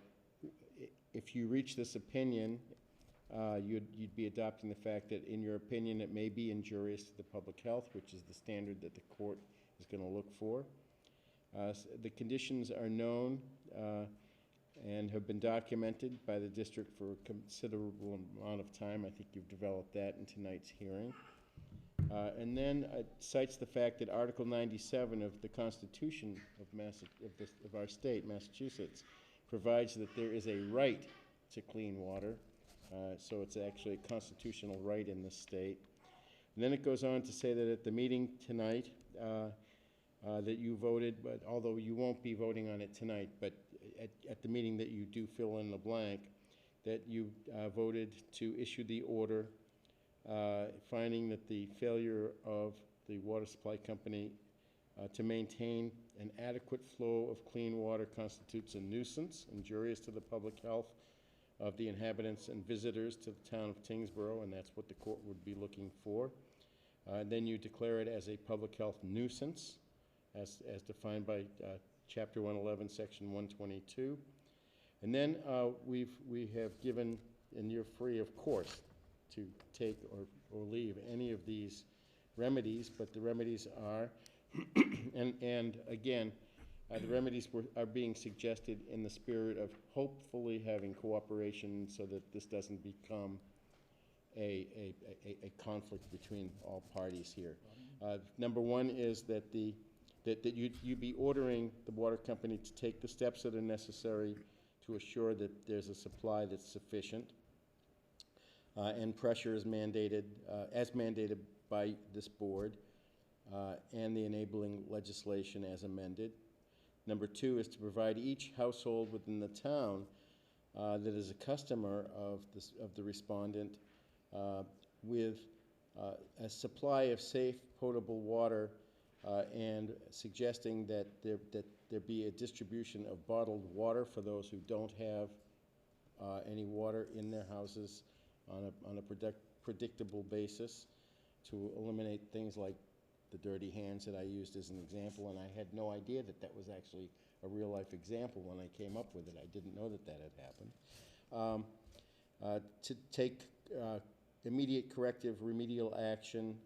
if you reach this opinion, you'd be adopting the fact that, in your opinion, it may be injurious to the public health, which is the standard that the court is going to look for. The conditions are known and have been documented by the district for a considerable amount of time. I think you've developed that in tonight's hearing. And then it cites the fact that Article 97 of the Constitution of our state, Massachusetts, provides that there is a right to clean water. So it's actually a constitutional right in this state. And then it goes on to say that at the meeting tonight, that you voted, but although you won't be voting on it tonight, but at the meeting that you do fill in the blank, that you voted to issue the order finding that the failure of the water supply company to maintain an adequate flow of clean water constitutes a nuisance, injurious to the public health of the inhabitants and visitors to the town of Tyngsborough, and that's what the court would be looking for. Then you declare it as a public health nuisance, as defined by Chapter 111, Section 122. And then we have given, and you're free, of course, to take or leave any of these remedies, but the remedies are, and again, the remedies are being suggested in the spirit of hopefully having cooperation so that this doesn't become a conflict between all parties here. Number one is that you be ordering the water company to take the steps that are necessary to assure that there's a supply that's sufficient, and pressure is mandated, as mandated by this board, and the enabling legislation as amended. Number two is to provide each household within the town that is a customer of the respondent with a supply of safe potable water and suggesting that there be a distribution of bottled water for those who don't have any water in their houses on a predictable basis, to eliminate things like the dirty hands that I used as an example, and I had no idea that that was actually a real-life example when I came up with it. I didn't know that that had happened. To take immediate corrective remedial action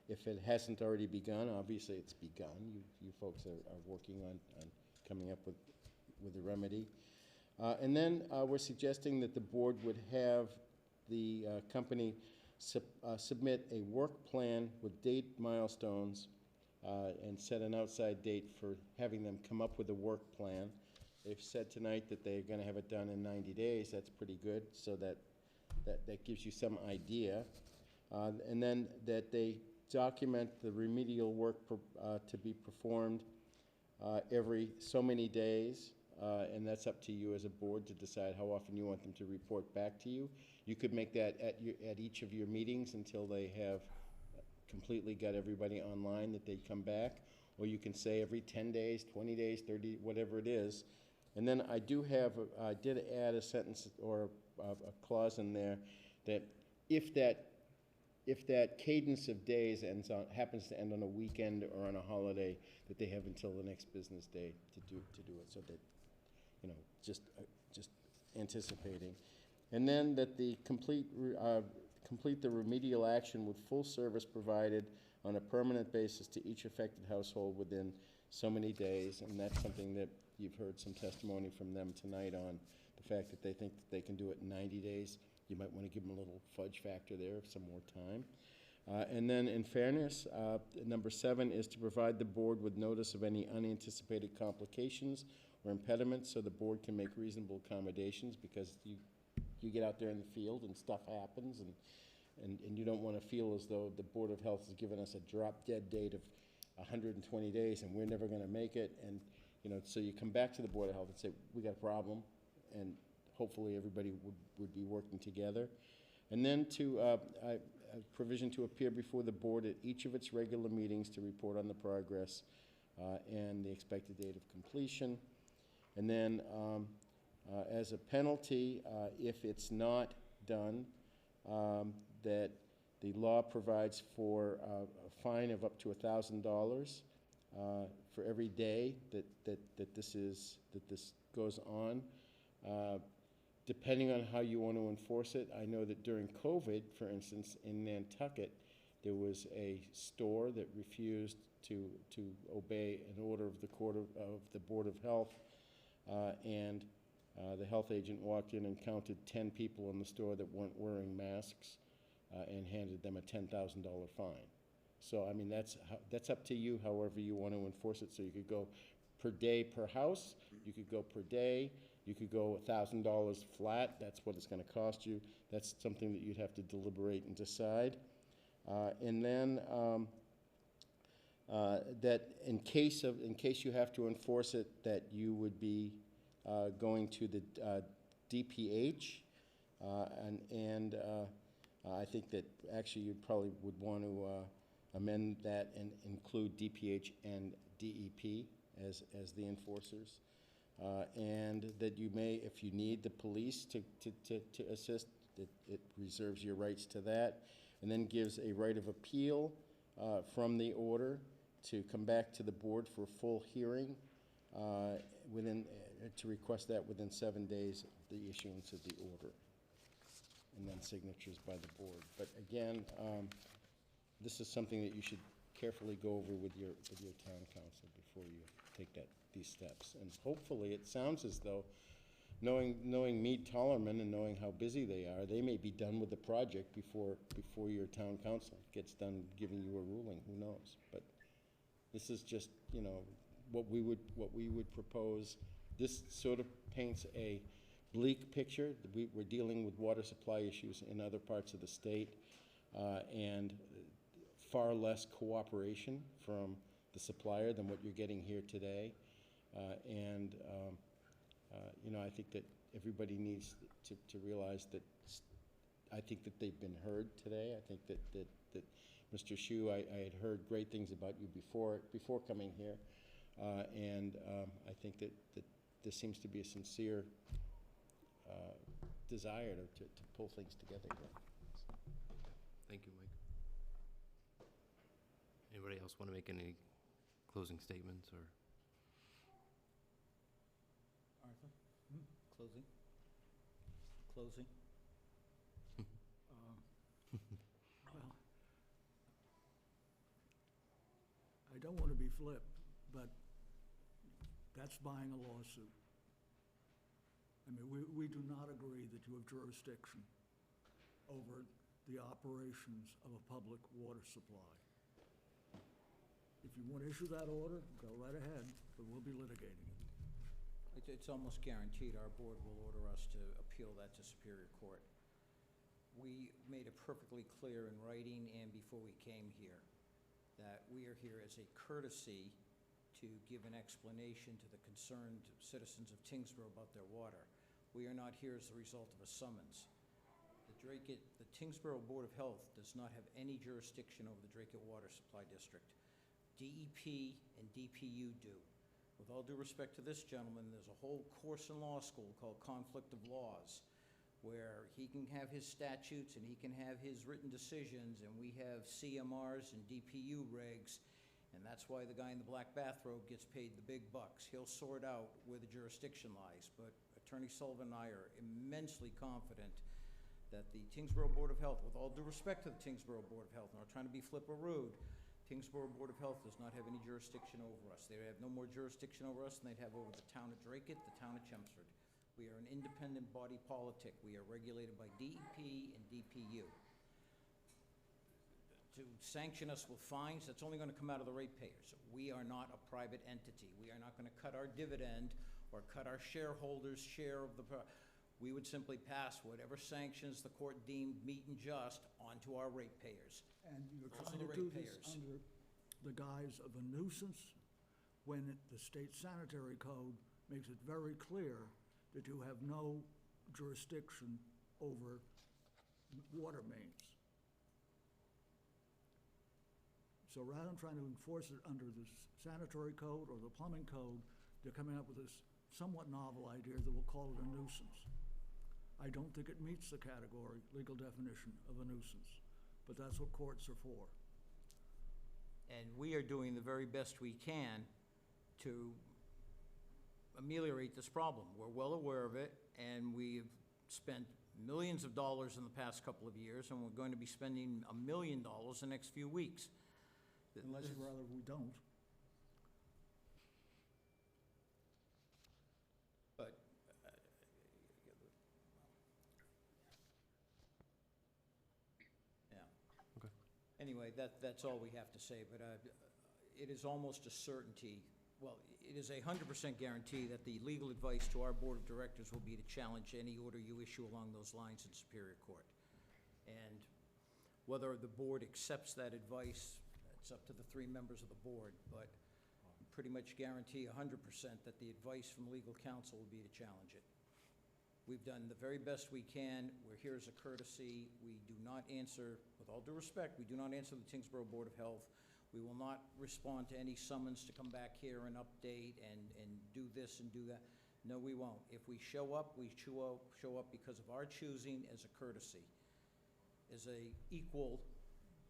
if it hasn't already begun. Obviously, it's begun. You folks are working on coming up with a remedy. And then we're suggesting that the board would have the company submit a work plan with date milestones and set an outside date for having them come up with a work plan. They've said tonight that they're going to have it done in 90 days. That's pretty good, so that gives you some idea. And then that they document the remedial work to be performed every so many days, and that's up to you as a board to decide how often you want them to report back to you. You could make that at each of your meetings until they have completely got everybody online that they come back, or you can say every 10 days, 20 days, 30, whatever it is. And then I did add a sentence or a clause in there that if that cadence of days happens to end on a weekend or on a holiday, that they have until the next business day to do it, so that, just anticipating. And then that the complete the remedial action with full service provided on a permanent basis to each affected household within so many days, and that's something that you've heard some testimony from them tonight on, the fact that they think that they can do it in 90 days. You might want to give them a little fudge factor there, some more time. And then in fairness, number 7 is to provide the board with notice of any unanticipated complications or impediments so the board can make reasonable accommodations, because you get out there in the field and stuff happens, and you don't want to feel as though the Board of Health has given us a drop-dead date of 120 days and we're never going to make it. And so you come back to the Board of Health and say, we got a problem, and hopefully everybody would be working together. And then a provision to appear before the board at each of its regular meetings to report on the progress and the expected date of completion. And then as a penalty, if it's not done, that the law provides for a fine of up to $1,000 for every day that this goes on. Depending on how you want to enforce it, I know that during COVID, for instance, in Nantucket, there was a store that refused to obey an order of the Board of Health, and the health agent walked in and counted 10 people in the store that weren't wearing masks and handed them a $10,000 fine. So, I mean, that's up to you, however you want to enforce it. So you could go per day per house, you could go per day, you could go $1,000 flat. That's what it's going to cost you. That's something that you'd have to deliberate and decide. And then that in case you have to enforce it, that you would be going to the DPH, and I think that actually you probably would want to amend that and include DPH and DEP as the enforcers. And that you may, if you need the police to assist, it reserves your rights to that, and then gives a right of appeal from the order to come back to the board for a full hearing to request that within 7 days of the issuance of the order, and then signatures by the board. But again, this is something that you should carefully go over with your town council before you take these steps. And hopefully, it sounds as though, knowing Meade Tollerman and knowing how busy they are, they may be done with the project before your town council gets done giving you a ruling. Who knows? But this is just, what we would propose. This sort of paints a bleak picture. We're dealing with water supply issues in other parts of the state, and far less cooperation from the supplier than what you're getting here today. I think that everybody needs to realize that I think that they've been heard today. I think that Mr. Shu, I had heard great things about you before coming here. And I think that there seems to be a sincere desire to pull things together here. Thank you, Mike. Anybody else want to make any closing statements or? Arthur? Closing? Closing? Well, I don't want to be flip, but that's buying a lawsuit. I mean, we do not agree that you have jurisdiction over the operations of a public water supply. If you want to issue that order, go right ahead, but we'll be litigating it. It's almost guaranteed our board will order us to appeal that to Superior Court. We made it perfectly clear in writing and before we came here that we are here as a courtesy to give an explanation to the concerned citizens of Tyngsborough about their water. We are not here as a result of a summons. The Tyngsborough Board of Health does not have any jurisdiction over the Drake Water Supply District. DEP and DPU do. With all due respect to this gentleman, there's a whole course in law school called Conflict of Laws, where he can have his statutes and he can have his written decisions, and we have CMRs and DPU regs, and that's why the guy in the black bathrobe gets paid the big bucks. He'll sort out where the jurisdiction lies, but Attorney Sullivan and I are immensely confident that the Tyngsborough Board of Health, with all due respect to the Tyngsborough Board of Health, not trying to be flip or rude, Tyngsborough Board of Health does not have any jurisdiction over us. They have no more jurisdiction over us than they'd have over the town of Dracut, the town of Chelmsford. We are an independent body politic. We are regulated by DEP and DPU. To sanction us with fines, that's only going to come out of the ratepayers. We are not a private entity. We are not going to cut our dividend or cut our shareholders' share of the. We would simply pass whatever sanctions the court deemed meet and just onto our ratepayers. And you're Those trying are to the do this ratepayers. under the guise of a nuisance when the state sanitary code makes it very clear that you have no jurisdiction over water mains. So rather than trying to enforce it under the sanitary code or the plumbing code, they're coming up with this somewhat novel idea that we'll call it a nuisance. I don't think it meets the category, legal definition of a nuisance, but that's what courts are for. And we are doing the very best we can to ameliorate this problem. We're well aware of it, and we've spent millions of dollars in the past couple of years, and we're going to be spending $1 million in the next few weeks. Unless you'd rather we don't. But, yeah. Okay. Anyway, that's all we have to say, but it is almost a certainty, well, it is 100% guarantee that the legal advice to our board of directors will be to challenge any order you issue along those lines in Superior Court. And whether the board accepts that advice, it's up to the 3 members of the board, but I pretty much guarantee 100% that the advice from legal counsel will be to challenge it. We've done the very best we can. We're here as a courtesy. We do not answer, with all due respect, we do not answer the Tyngsborough Board of Health. We will not respond to any summons to come back here and update and do this and do that. No, we won't. If we show up, we show up because of our choosing as a courtesy, as a equal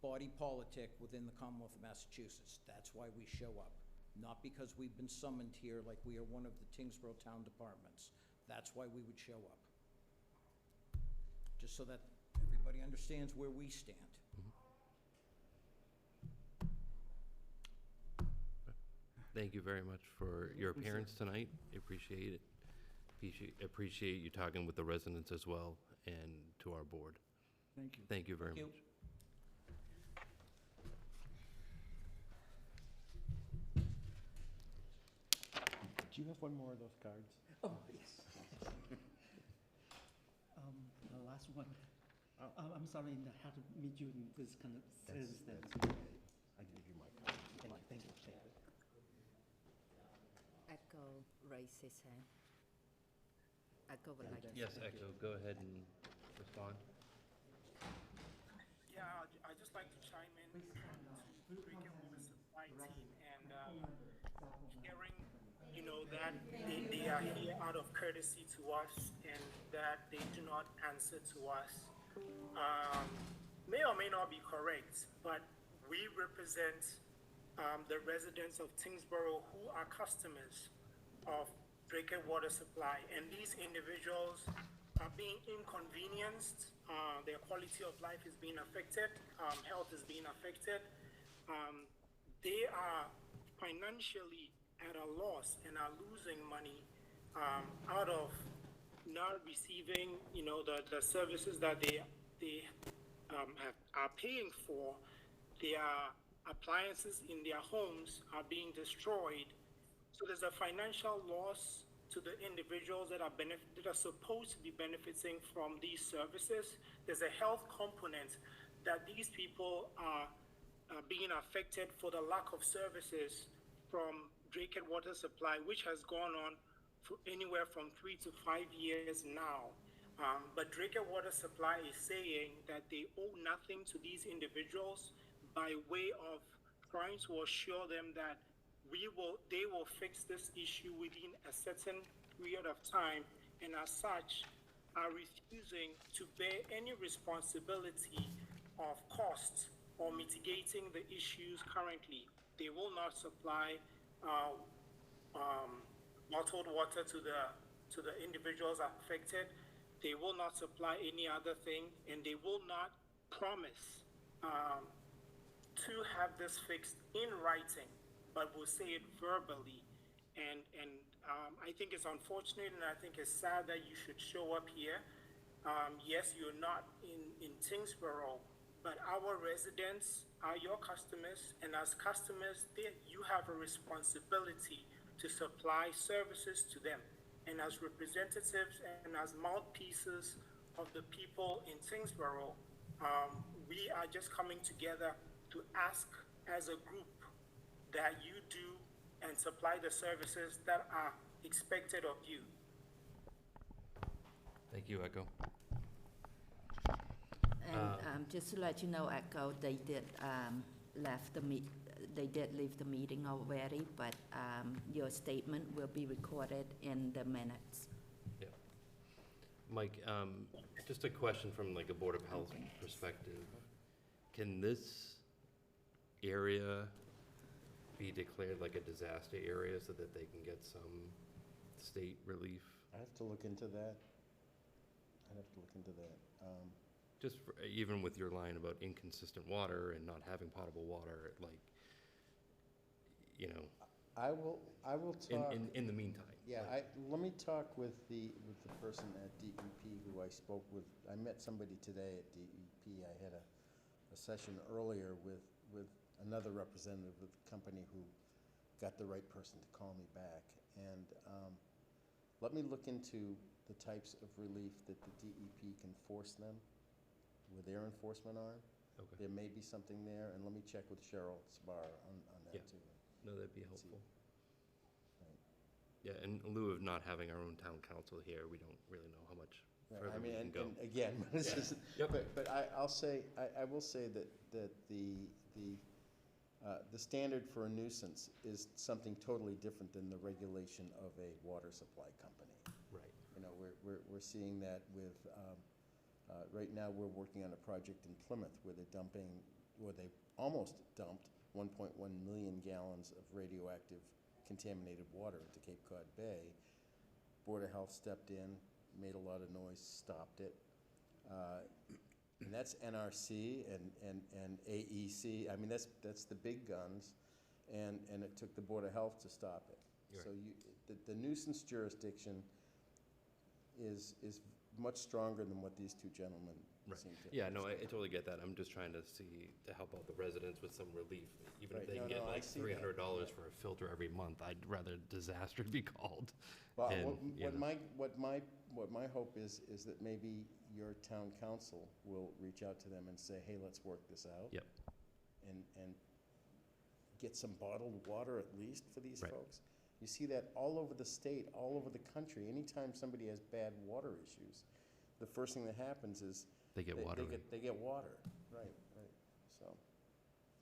body politic within the Commonwealth of Massachusetts. That's why we show up, not because we've been summoned here like we are one of the Tyngsborough town departments. That's why we would show up. Just so that everybody understands where we stand. Thank you very much for your appearance tonight. Appreciate it. Appreciate you talking with the residents as well and to our board. Thank you. Thank you very Thank you. much. Do you have one more of those cards? Oh, yes. The last one. I'm sorry I had to meet you in this kind of circumstance. I gave you my card. Thank you. Echo raise his hand. Echo would like to. Yes, Echo, go ahead and respond. Yeah, I'd just like to chime in to drinking water supply team and hearing, that they are here out of courtesy to us and that they do not answer to us. May or may not be correct, but we represent the residents of Tyngsborough who are customers of drinking water supply, and these individuals are being inconvenienced. Their quality of life is being affected, health is being affected. They are financially at a loss and are losing money out of not receiving, the services that they are paying for. Their appliances in their homes are being destroyed. So there's a financial loss to the individuals that are supposed to be benefiting from these services. There's a health component that these people are being affected for the lack of services from drinking water supply, which has gone on for anywhere from 3 to 5 years now. But drinking water supply is saying that they owe nothing to these individuals by way of trying to assure them that they will fix this issue within a certain period of time, and as such are refusing to bear any responsibility of costs or mitigating the issues currently. They will not supply bottled water to the individuals affected. They will not supply any other thing, and they will not promise to have this fixed in writing, but will say it verbally. And I think it's unfortunate, and I think it's sad that you should show up here. Yes, you're not in Tyngsborough, but our residents are your customers, and as customers, you have a responsibility to supply services to them. And as representatives and as mouthpieces of the people in Tyngsborough, we are just coming together to ask as a group that you do and supply the services that are expected of you. Thank you, Echo. And just to let you know, Echo, they did leave the meeting already, but your statement will be recorded in the minutes. Yeah. Mike, just a question from like a Board of Health perspective. Can this area be declared like a disaster area so that they can get some state relief? I have to look into that. Just even with your line about inconsistent water and not having potable water, like, I will talk. In the meantime. Yeah, let me talk with the person at DEP who I spoke with. I met somebody today at DEP. I had a session earlier with another representative of the company who got the right person to call me back. And let me look into the types of relief that the DEP can force them with their enforcement arm. Okay. There may be something there, and let me check with Cheryl Sbar on that Yeah. too. No, that'd be helpful. Right. Yeah, in lieu of not having our own town council here, we don't really know how much further I mean, we can go. and again, this is, Yep. but I will say that the standard for a nuisance is something totally different than the regulation of a water supply company. Right. We're seeing that with, right now, we're working on a project in Plymouth where they almost dumped 1.1 million gallons of radioactive contaminated water into Cape Cod Bay. Board of Health stepped in, made a lot of noise, stopped it. And that's NRC and AEC. I mean, that's the big guns, and it took the Board of Health to stop it. You're So the nuisance jurisdiction is much stronger than what these two gentlemen Right. seem to. Yeah, no, I totally get that. I'm just trying to help out the residents with some relief. Even Right. if they No, can get no, I like see that. $300 for a filter every month, I'd rather disaster be called. Well, And, what my hope is that maybe your town council will reach out to them and say, hey, let's work this out. Yep. And get some bottled water at least for these Right. folks. You see that all over the state, all over the country. Anytime somebody has bad water issues, the first thing that happens is They get water. They get water, right. So,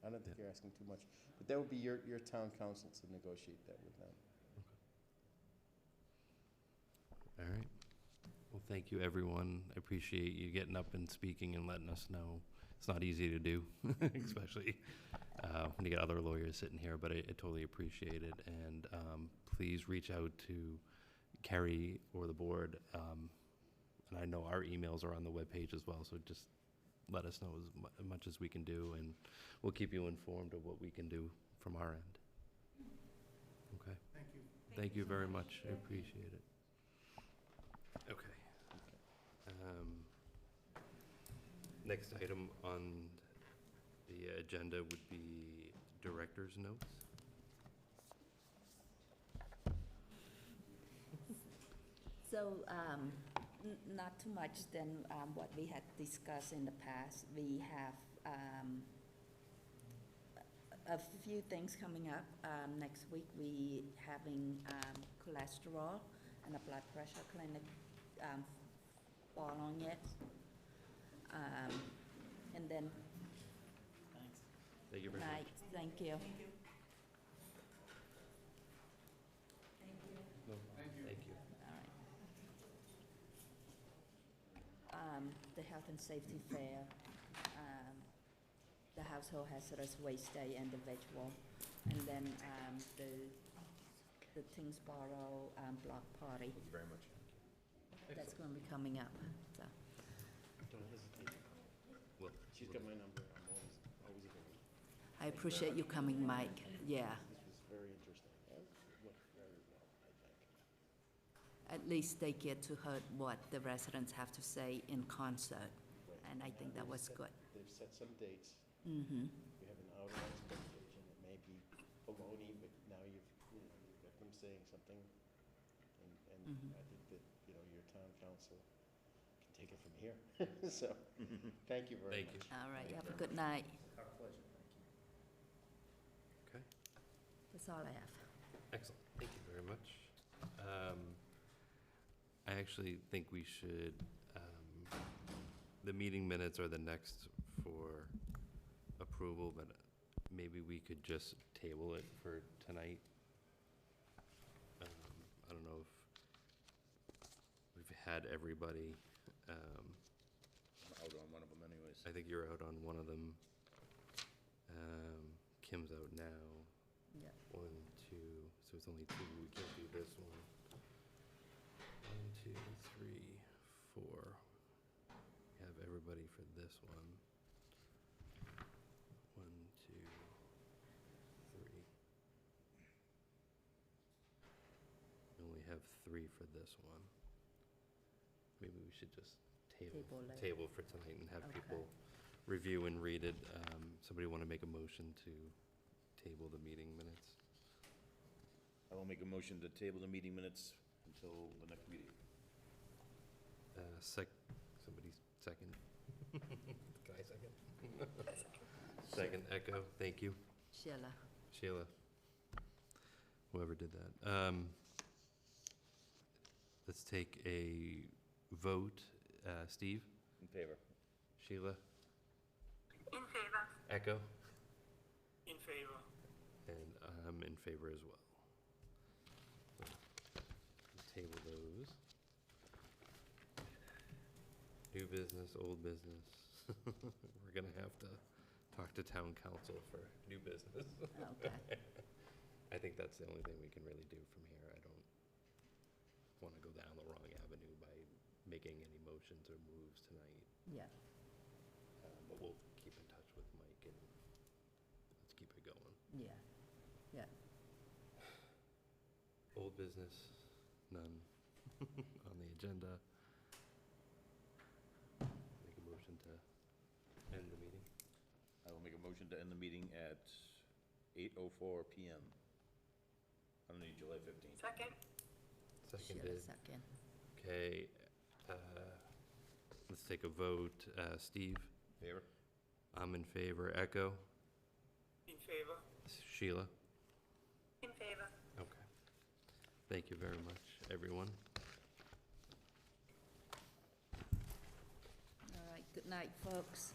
I don't think you're asking too much. But that would be your town council to negotiate that with them. All right. Well, thank you, everyone. I appreciate you getting up and speaking and letting us know. It's not easy to do, especially when you get other lawyers sitting here, but I totally appreciate it. And please reach out to Kerry or the board. And I know our emails are on the webpage as well, so just let us know as much as we can do, and we'll keep you informed of what we can do from our end. Okay? Thank you. Thank you very much. I appreciate it. Okay. Next item on the agenda would be director's notes. So, not too much than what we had discussed in the past. We have a few things coming up. Next week, we having cholesterol and a blood pressure clinic following it. And then, Thank you very night, much. thank you. No, thank you. All right. The Health and Safety Fair, the Household Hazardous Waste Day and the Veg Walk, and then the Tyngsborough block party. Thank you very much. That's going to be coming up, so. Don't hesitate. Well, She's got my number. I'm always available. I appreciate you coming, Mike, yeah. This was very interesting. It went very well, I think. At least they get to hear what the residents have to say in concert, and I think that was good. They've set some dates. Mm-hmm. We have an outer expectation. It may be baloney, but now you've got them saying something. And Mhm. I think that, your town council can take it from here. So, thank you very Thank you. much. All right, have a good night. Our pleasure, thank you. Okay. That's all I have. Excellent. Thank you very much. I actually think we should, the meeting minutes are the next for approval, but maybe we could just table it for tonight. I don't know if we've had everybody, I'm out on one of them anyways. I think you're out on one of them. Kim's out now. Yeah. 1, 2, so it's only 2, we can't do this one. 1, 2, 3, 4. We have everybody for this one. 1, 2, 3. We only have 3 for this one. Maybe we should just table for tonight and have Okay. people review and read it. Somebody want to make a motion to table the meeting minutes? I will make a motion to table the meeting minutes until the next meeting. Somebody second? Can I second? Second, Echo, thank you. Sheila. Sheila. Whoever did that. Let's take a vote. Steve? In favor. Sheila? In favor. Echo? In favor. And I'm in favor as well. So, table those. New business, old business. We're gonna have to talk to town council for new business. Okay. I think that's the only thing we can really do from here. I don't want to go down the wrong avenue by making any motions or moves tonight. Yeah. But we'll keep in touch with Mike and let's keep it going. Yeah. Yeah. Old business, none on the agenda. Make a motion to end the meeting. I will make a motion to end the meeting at 8:04 PM on July 15th. Second. Seconded. Second. Okay, let's take a vote. Steve? Favor? I'm in favor. Echo? In favor. Sheila? In favor. Okay. Thank you very much, everyone. All right, good night, folks.